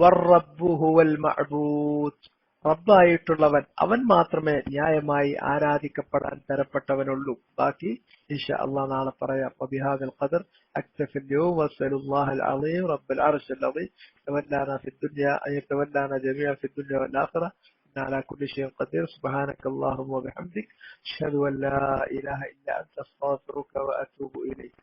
വർ-റബ്ബു ഹുവൽ മഅബൂദ്. റബ്ബായിട്ടുള്ളവൻ അവൻ മാത്രമേ ന്യായമായി ആരാധിക്കപ്പെടാൻ തരപ്പെട്ടവനുള്ളൂ. ബാക്കി ഇൻഷാ അല്ലാഹ് നാളെ പറയാം. വബിഹാദൽ ഖദർ അക്തഫി اليوم واسأل الله العظيم رب العرش العظيم تولنا في الدنيا أن يتولانا جميعا في الدنيا والآخرة إنه على كل شيء قدير. سبحانك اللهم وبحمدك أشهد أن لا إله إلا أنت أستغفرك وأتوب إليك.